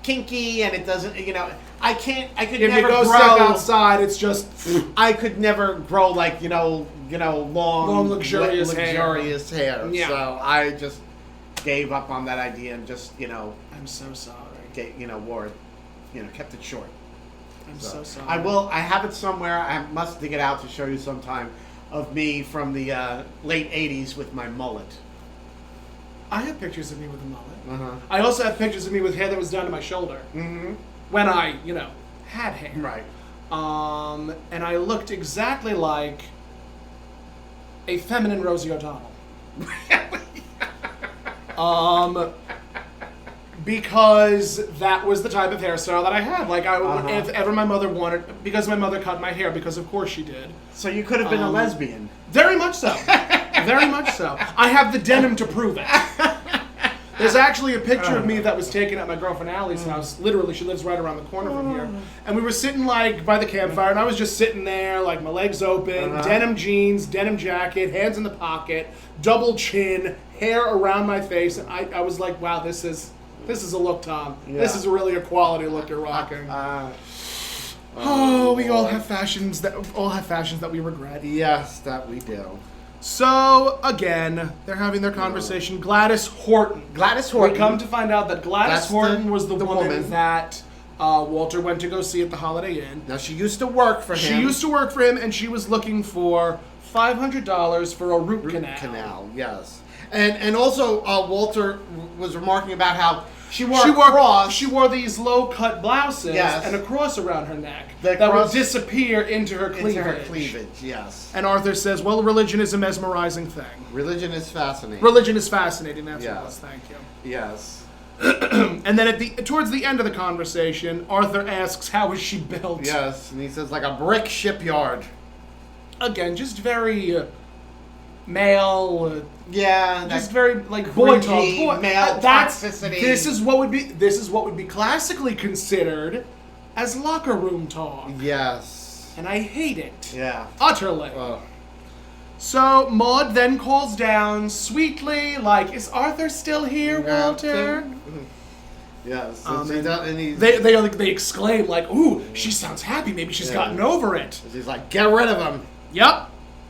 kinky, and it doesn't, you know, I could If never you go grow. step outside, it's just I could never grow like, you know, long luxurious hair. Yeah. So I just gave up on that idea and just, you know, I'm so sorry. wore it, you know, kept it short. I'm so sorry. I have it somewhere. I must dig it out to show you sometime of me from the late 80s with my mullet. I have pictures of me with a mullet. I also have pictures of me with hair that was down to my shoulder. Mm-hmm. When I, you know, had hair. Right. And I looked exactly like a feminine Rosie O'Donnell. Because that was the type of hairstyle that I had. Like, if ever my mother wanted, because my mother cut my hair, because of course she did. So you could have been a lesbian. Very much so. Very much so. I have the denim to prove it. There's actually a picture of me that was taken at my girlfriend Allie's house. Literally, she lives right around the corner from here. And we were sitting like by the campfire, and I was just sitting there, like my legs open, denim jeans, denim jacket, hands in the pocket, double chin, hair around my face, and I was like, wow, this is a look, Tom. Yeah. This is really a quality look you're rocking. We all have fashions that we regret. Yes, that we do. So, again, they're having their conversation. Gladys Horton. We come to find out that Gladys Horton was the woman that Walter went to go see at the Holiday Inn. Now, she used to work for him. She used to work for him, and she was looking for $500 for a root canal. Yes. And also, Walter was remarking about how she wore a cross. She wore these low-cut blouses and a cross around her neck that would disappear into her cleavage. Yes. And Arthur says, well, religion is a mesmerizing thing. Religion is fascinating. Religion is fascinating, that's what it was. Thank you. Yes. And then towards the end of the conversation, Arthur asks, "How is she built?" Yes, and he says like a brick shipyard. Again, just very male. Yeah, Just very like boy talk. cringy male toxicity. This is what would be classically considered as locker room talk. Yes. And I hate it. Yeah. Utterly. So Maude then calls down sweetly, like, "Is Arthur still here, Walter?" Yes. They exclaim like, "Ooh, she sounds happy. Maybe she's gotten over it." He's like, "Get rid of him." Yep.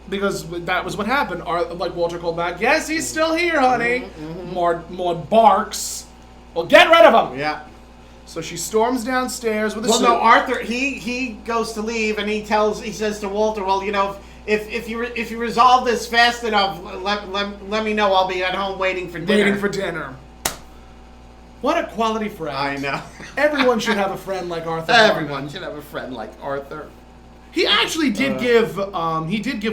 Because that was what happened. Like Walter called back, "Yes, he's still here, honey." Maude barks. "Well, get rid of him." Yeah. So she storms downstairs with a suit. No, Arthur, he goes to leave and he says to Walter, "Well, you know, if you resolve this fast enough, let me know. I'll be at home waiting for dinner." What a quality friend. I know. Everyone should have a friend like Arthur. Everyone should have a friend like Arthur. He actually did give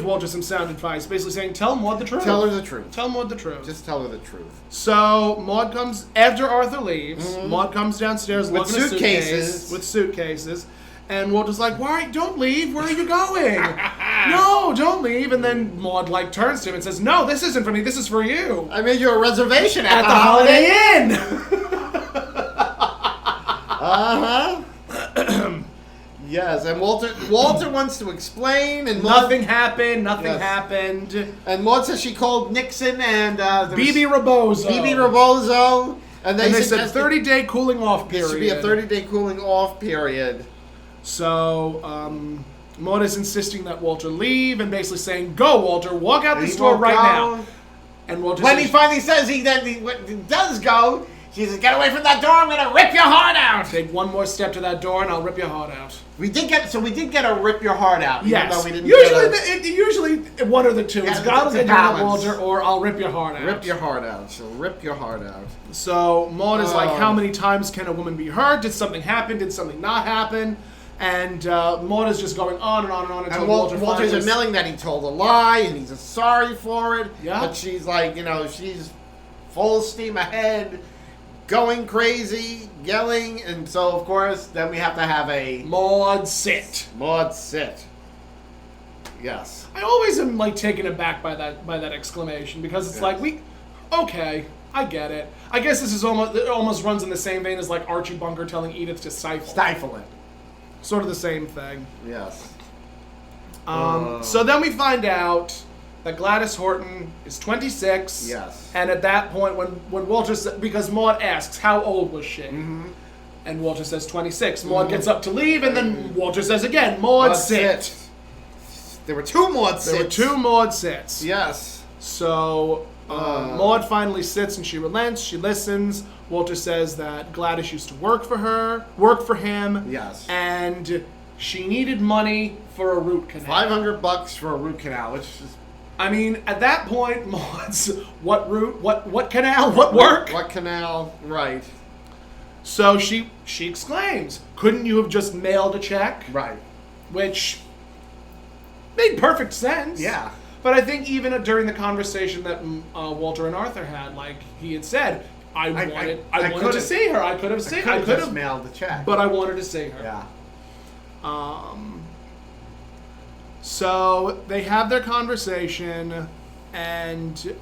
Walter some sound advice, basically saying, "Tell Maude the truth. Tell her the truth. Tell Maude the truth. Just tell her the truth." So Maude comes after Arthur leaves. Maude comes downstairs with lugging suitcases. with suitcases, and Walter's like, "Why? Don't leave. Where are you going?" "No, don't leave." And then Maude like turns to him and says, "No, this isn't for me. This is for you. I made you a reservation at the Holiday Inn." Yes, and Walter wants to explain, and nothing happened. And Maude says she called Nixon and BB Rebozo, and they said 30-day cooling off period. There should be a 30-day cooling off period. So Maude is insisting that Walter leave and basically saying, "Go, Walter, walk out this door right now." And Walter when he finally says he does go, she says, "Get away from that door! I'm gonna rip your heart out." "Take one more step to that door, and I'll rip your heart out." We did get a rip your heart out. Yes. Even though we didn't usually one of the two. Yeah, it's gotta get down, Walter, or I'll rip your heart out. Rip your heart out. She'll rip your heart out. So Maude is like, "How many times can a woman be hurt? Did something happen? Did something not happen?" And Maude is just going on and on and on until Walter's admitting that he told a lie and he's sorry for it. Yeah. But she's like, she's full steam ahead, going crazy, yelling, and so of course then we have to have a Maude sit. Yes. I always am like taken aback by that exclamation because it's like okay, I get it. I guess this is almost runs in the same vein as like Archie Bunker telling Edith to stifle it. Sort of the same thing. Yes. So then we find out that Gladys Horton is 26. Yes. And at that point, when Walter because Maude asks, "How old was she?" And Walter says 26. Maude gets up to leave, and then Walter says again, "Maude, sit." There were two Maude sits. Yes. So Maude finally sits and she relents. She listens. Walter says that Gladys used to work for him. Yes. And she needed money for a root canal. $500 for a root canal, which is... I mean, at that point, Maude's what root, what canal, what work? What canal, right. So she exclaims, "Couldn't you have just mailed a check?" Right. Which made perfect sense. Yeah. But I think even during the conversation that Walter and Arthur had, like he had said, I wanted to see her. I could have mailed the check, but I wanted to see her. Yeah. So they have their conversation, and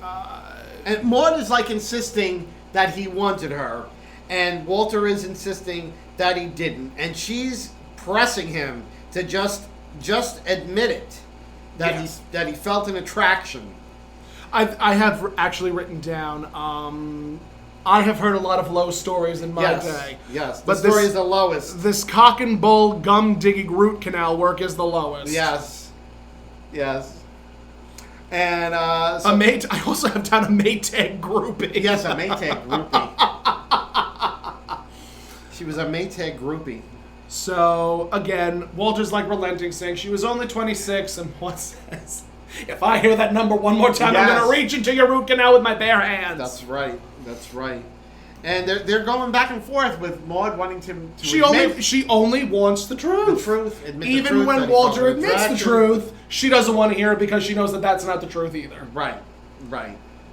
Maude is like insisting that he wanted her, and Walter is insisting that he didn't, and she's pressing him to just admit it that he felt an attraction. I have actually written down. I have heard a lot of low stories in my day. Yes, but the story is the lowest. This cock and bull gum digging root canal work is the lowest. Yes. And I also have down a Maytag groupie. Yes, a Maytag groupie. She was a Maytag groupie. So again, Walter's like relenting, saying she was only 26, and what says, "If I hear that number one more time, I'm gonna reach into your root canal with my bare hands." That's right. And they're going back and forth with Maude wanting to she only wants the truth. Even when Walter admits the truth, she doesn't want to hear it because she knows that that's not the truth either. Right.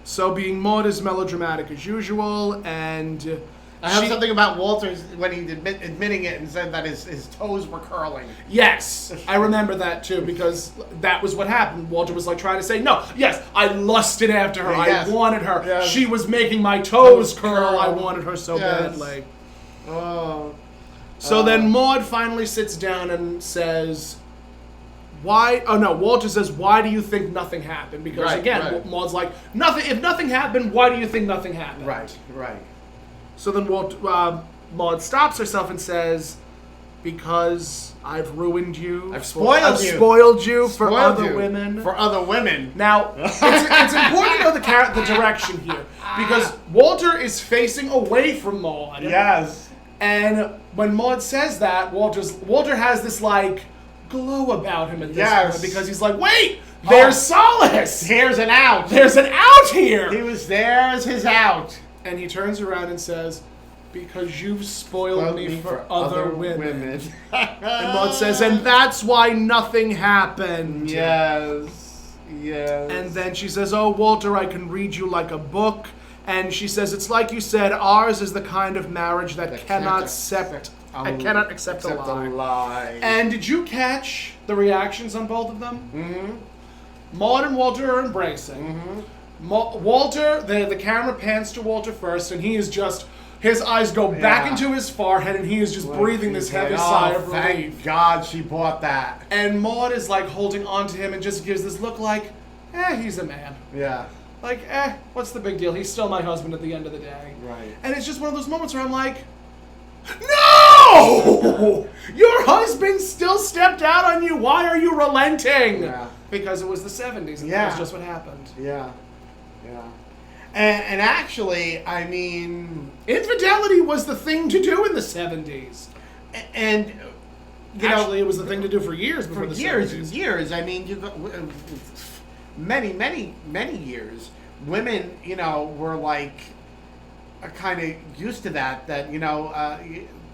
So being Maude is melodramatic as usual, and I have something about Walter's when he admitting it and said that his toes were curling. Yes, I remember that too, because that was what happened. Walter was like trying to say, no, yes, I lusted after her. Yes. I wanted her. Yes. She was making my toes curl. I wanted her so badly. Oh. So then Maude finally sits down and says, why? Oh no, Walter says, why do you think nothing happened? Because again, Maude's like, nothing. If nothing happened, why do you think nothing happened? Right. So then Maude stops herself and says, because I've ruined you. I've spoiled you for other women. For other women. Now, it's important to know the direction here, because Walter is facing away from Maude. Yes. And when Maude says that, Walter has this like glow about him at this point, because he's like, wait, there's solace. Here's an out. There's an out here. There's his out. And he turns around and says, because you've spoiled me for other women. And Maude says, and that's why nothing happened. Yes. And then she says, oh, Walter, I can read you like a book. And she says, it's like you said, ours is the kind of marriage that cannot accept a lie. And did you catch the reactions on both of them? Mm-hmm. Maude and Walter are embracing. Mm-hmm. Walter, the camera pans to Walter first, and he is just, his eyes go back into his forehead, and he is just breathing this heavy sigh of relief. Thank God she bought that. And Maude is like holding on to him and just gives this look like, he's a man. Yeah. Like, what's the big deal? He's still my husband at the end of the day. Right. And it's just one of those moments where I'm like, no! Your husband still stepped out on you. Why are you relenting? Yeah. Because it was the 70s, and that was just what happened. Yeah. And actually, I mean, infidelity was the thing to do in the 70s. And actually, it was the thing to do for years before the 70s. Years. I mean, you got many years. Women, were like kind of used to that.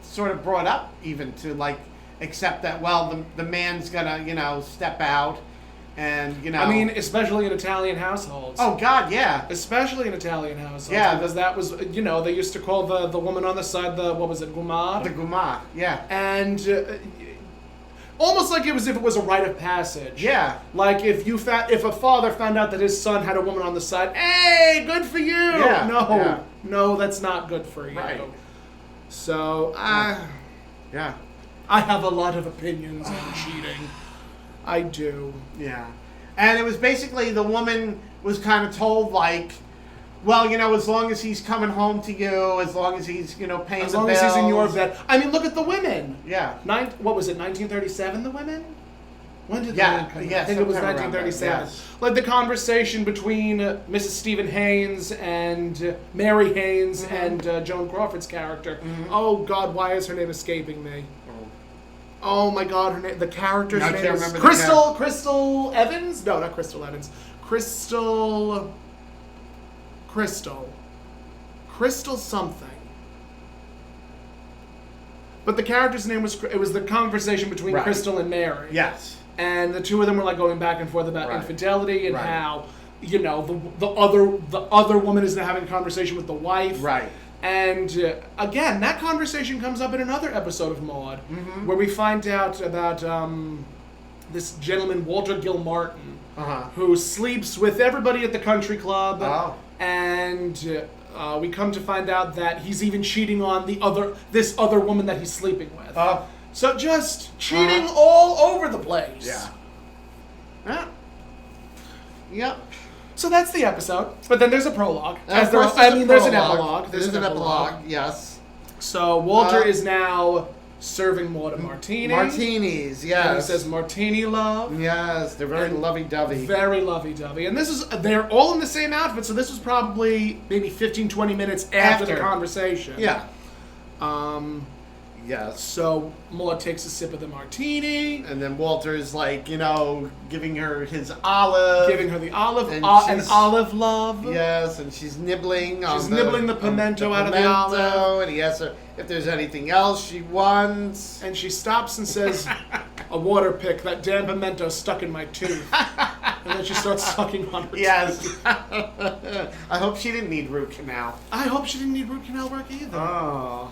Sort of brought up even to like accept that. Well, the man's gonna step out. And, I mean, especially in Italian households. Oh, God, yeah. Especially in Italian households. Yeah. Because that was, they used to call the woman on the side what was it, gumar? The gumar, yeah. And almost like it was if it was a rite of passage. Yeah. Like if a father found out that his son had a woman on the side, hey, good for you. Yeah. No, that's not good for you. Right. So, yeah. I have a lot of opinions on cheating. I do. Yeah. And it was basically the woman was kind of told, like, well, as long as he's coming home to you, as long as he's, paying the bills. As long as he's in your bed. I mean, look at the women. Yeah. What was it, 1937, the women? When did the women come out? Yeah, I think it was 1937. Yes. Like the conversation between Mrs. Stephen Haynes and Mary Haynes and Joan Crawford's character. Mm-hmm. Oh, God, why is her name escaping me? Oh my God, her name. The character's name is Crystal Evans. No, not Crystal Evans. Crystal something. But the character's name was the conversation between Crystal and Mary. Yes. And the two of them were like going back and forth about infidelity and how the other woman is now having a conversation with the wife. Right. And again, that conversation comes up in another episode of Maude, where we find out about this gentleman, Walter Gilmartin, who sleeps with everybody at the country club. Oh. And we come to find out that he's even cheating on this other woman that he's sleeping with. So just cheating all over the place. Yeah. Yep. So that's the episode. But then there's a prologue. There's an epilogue. There's an epilogue, yes. So Walter is now serving Maude a martini. Martinis, yes. And he says, martini love. Yes, they're very lovey-dovey. Very lovey-dovey. And they're all in the same outfit, so this was probably maybe 15, 20 minutes after the conversation. Yeah. Yes. So Maude takes a sip of the martini. And then Walter's like, giving her his olive. Giving her the olive, and an olive love. Yes, and she's nibbling the pimento out of the olive. And he asks her if there's anything else she wants. And she stops and says, a water pick, that damn pimento stuck in my tooth. And then she starts sucking on her Yes. teeth. I hope she didn't need root canal. I hope she didn't need root canal work either. Oh.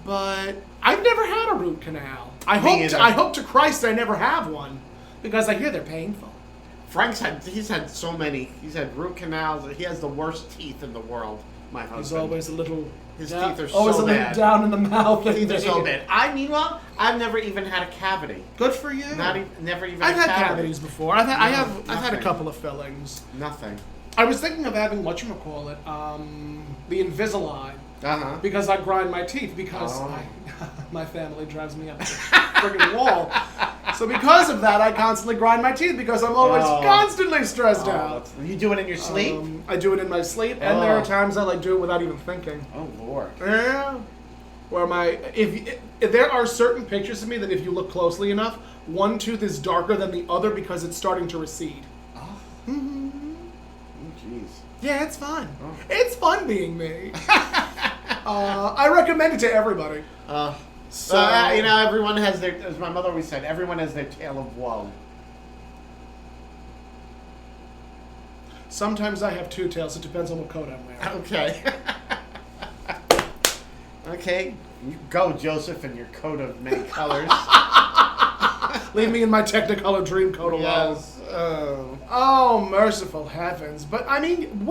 But I've never had a root canal. I Me either. hope to Christ I never have one. Because I hear they're painful. He's had so many. He's had root canals. He has the worst teeth in the world, my husband. He's always a little... His teeth are always so a little bad. down in the mouth. His teeth are so bad. Meanwhile, I've never even had a cavity. Good for you. Never even I've a had cavity. cavities before. I've had a nothing. couple of fillings. Nothing. I was thinking of having whatchamacallit, the Invisalign. Uh-huh. Because I grind my teeth because Oh. my family drives me up the friggin' wall. So because of that, I constantly grind my teeth because I'm always constantly stressed out. You do it in your sleep? I do it in my sleep, and there are times I do it without even thinking. Oh Lord. Yeah. Where if there are certain pictures of me that if you look closely enough, one tooth is darker than the other because it's starting to recede. Oh. Mm-hmm. Oh jeez. Yeah, it's fun. Oh. It's fun being me. I recommend it to everybody. So everyone has their, as my mother always said, everyone has their tale of woe. Sometimes I have two tails. It depends on what coat I'm wearing. Okay. Okay. You go, Joseph, in your coat of many colors. Leave me in my Technicolor dream coat alone. Yes. Oh, merciful heavens! But I mean,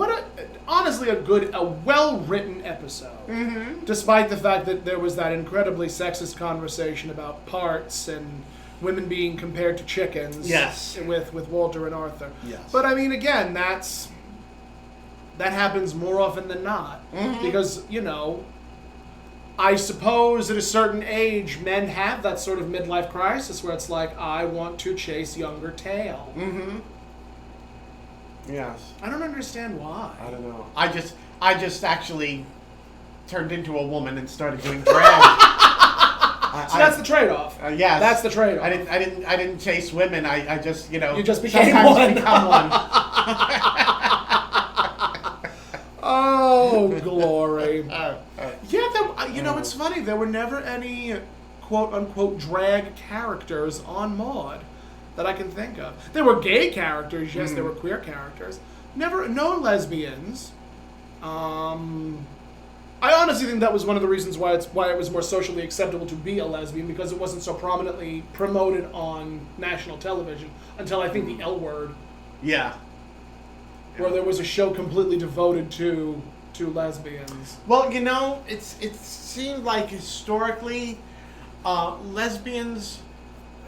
honestly a well-written episode. Mm-hmm. Despite the fact that there was that incredibly sexist conversation about parts and women being compared to chickens. Yes. With Walter and Arthur. Yes. But I mean, again, that happens more often than not because I suppose at a certain age, men have that sort of midlife crisis where it's like, I want to chase younger tail. Mm-hmm. Yes. I don't understand why. I don't know. I just actually turned into a woman and started doing drag. So that's the trade-off. Yes. That's the trade-off. I didn't chase women. I just You just became sometimes one. become one. Oh, glory. Yeah, it's funny. There were never any quote-unquote drag characters on Maude that I can think of. There were gay characters, yes, there were queer characters. No lesbians. I honestly think that was one of the reasons why it was more socially acceptable to be a lesbian, because it wasn't so prominently promoted on national television until I think the L Word. Yeah. Where there was a show completely devoted to lesbians. Well, it seemed like historically, lesbians,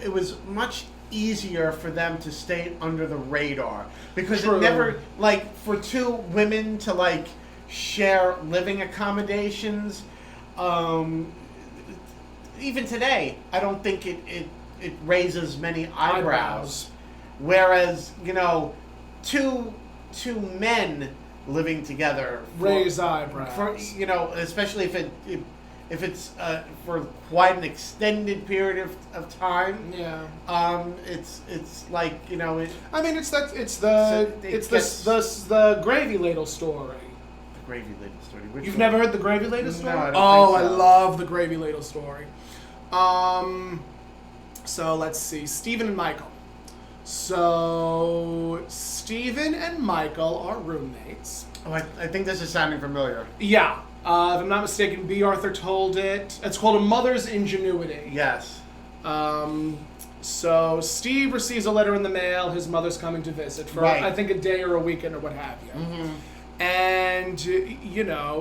it was much easier for them to stay under the radar because True. It never, like, for two women to share living accommodations. Even today, I don't think it raises many eyebrows. Whereas, two men living together Raise eyebrows. especially if it's for quite an extended period of time. Yeah. It's like it. I mean, it's the gravy ladle story. The gravy ladle story. You've never heard the gravy ladle story? No, I don't I think so. love the gravy ladle story. So let's see, Stephen and Michael. So Stephen and Michael are roommates. Oh, I think this is sounding familiar. Yeah. If I'm not mistaken, B. Arthur told it. It's called A Mother's Ingenuity. Yes. So Steve receives a letter in the mail. His mother's coming to visit for, Right. I think, a day or a weekend or what have you. Mm-hmm. And,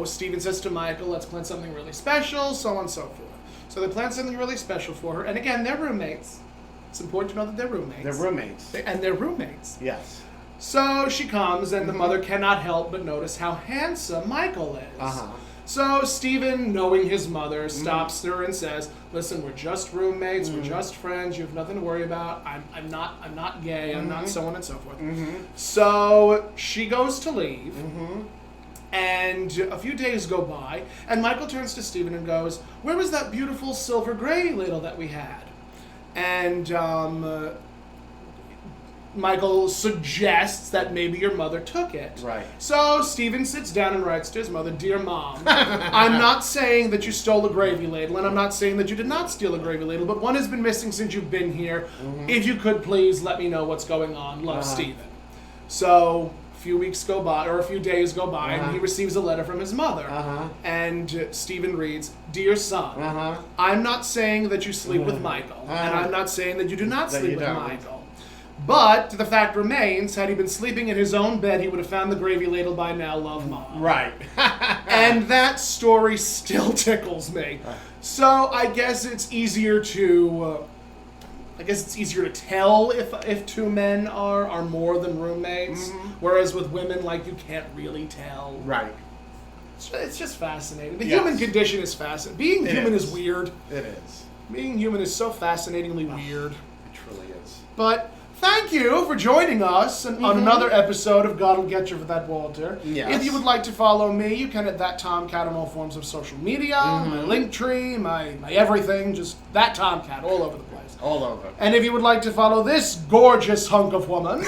Stephen says to Michael, let's plan something really special, so on and so forth. So they plan something really special for her. And again, they're roommates. It's important to know that they're roommates. They're roommates. And they're roommates. Yes. So she comes, and the mother cannot help but notice how handsome Michael is. Uh-huh. So Stephen, knowing his mother, stops her and says, "Listen, we're just roommates. We're just friends. You have nothing to worry about. I'm not gay. I'm not so on and so forth." So she goes to leave, and a few days go by, and Michael turns to Stephen and goes, "Where was that beautiful silver gray ladle that we had?" And Michael suggests that maybe your mother took it. Right. So Stephen sits down and writes to his mother, "Dear Mom, I'm not saying that you stole a gravy ladle, and I'm not saying that you did not steal a gravy ladle, but one has been missing since you've been here. If you could please let me know what's going on. Love, Stephen." So a few weeks go by, or a few days go by, Uh-huh. and he receives a letter from his mother. Uh-huh. And Stephen reads, "Dear son, Uh-huh. I'm not saying that you sleep with Michael, and I'm not saying that you do not That sleep you with don't. Michael. But the fact remains, had he been sleeping in his own bed, he would have found the gravy ladle by now, love, Mom." Right. And that story still tickles me. So I guess it's easier to... tell if two men are more than roommates, whereas with women, like, you can't really tell. Right. It's just fascinating. The Yes. human condition is fascinating. Being It human is. is weird. It is. Being human is so fascinatingly weird. It truly is. But thank you for joining us on another episode of God'll Get You for That, Walter. Yes. If you would like to follow me, you can at that Tomcat on all forms of social media, my Linktree, my everything, just that Tomcat all over the place. All over. And if you would like to follow this gorgeous hunk of woman,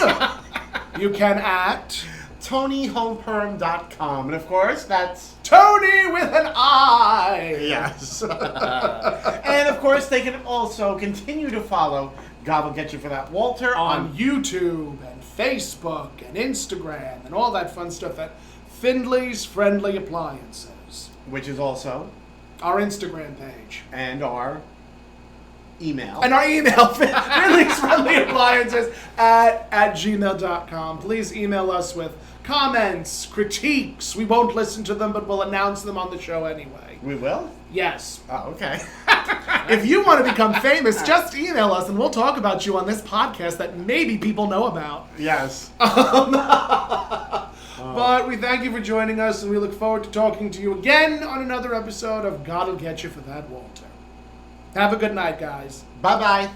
you can at ToniHomeperm.com. And of course, that's... Tony with an I. Yes. And of course, they can also continue to follow God Will Get You for That, Walter, On YouTube and Facebook and Instagram and all that fun stuff at Findley's Friendly Appliances. which is also, Our Instagram page. and our email. And our email, Findley's Friendly Appliances at gmail.com. Please email us with comments, critiques. We won't listen to them, but we'll announce them on the show anyway. We will? Yes. Oh, okay. If you want to become famous, just email us and we'll talk about you on this podcast that maybe people know about. Yes. But we thank you for joining us and we look forward to talking to you again on another episode of God'll Get You for That, Walter. Have a good night, guys. Bye-bye.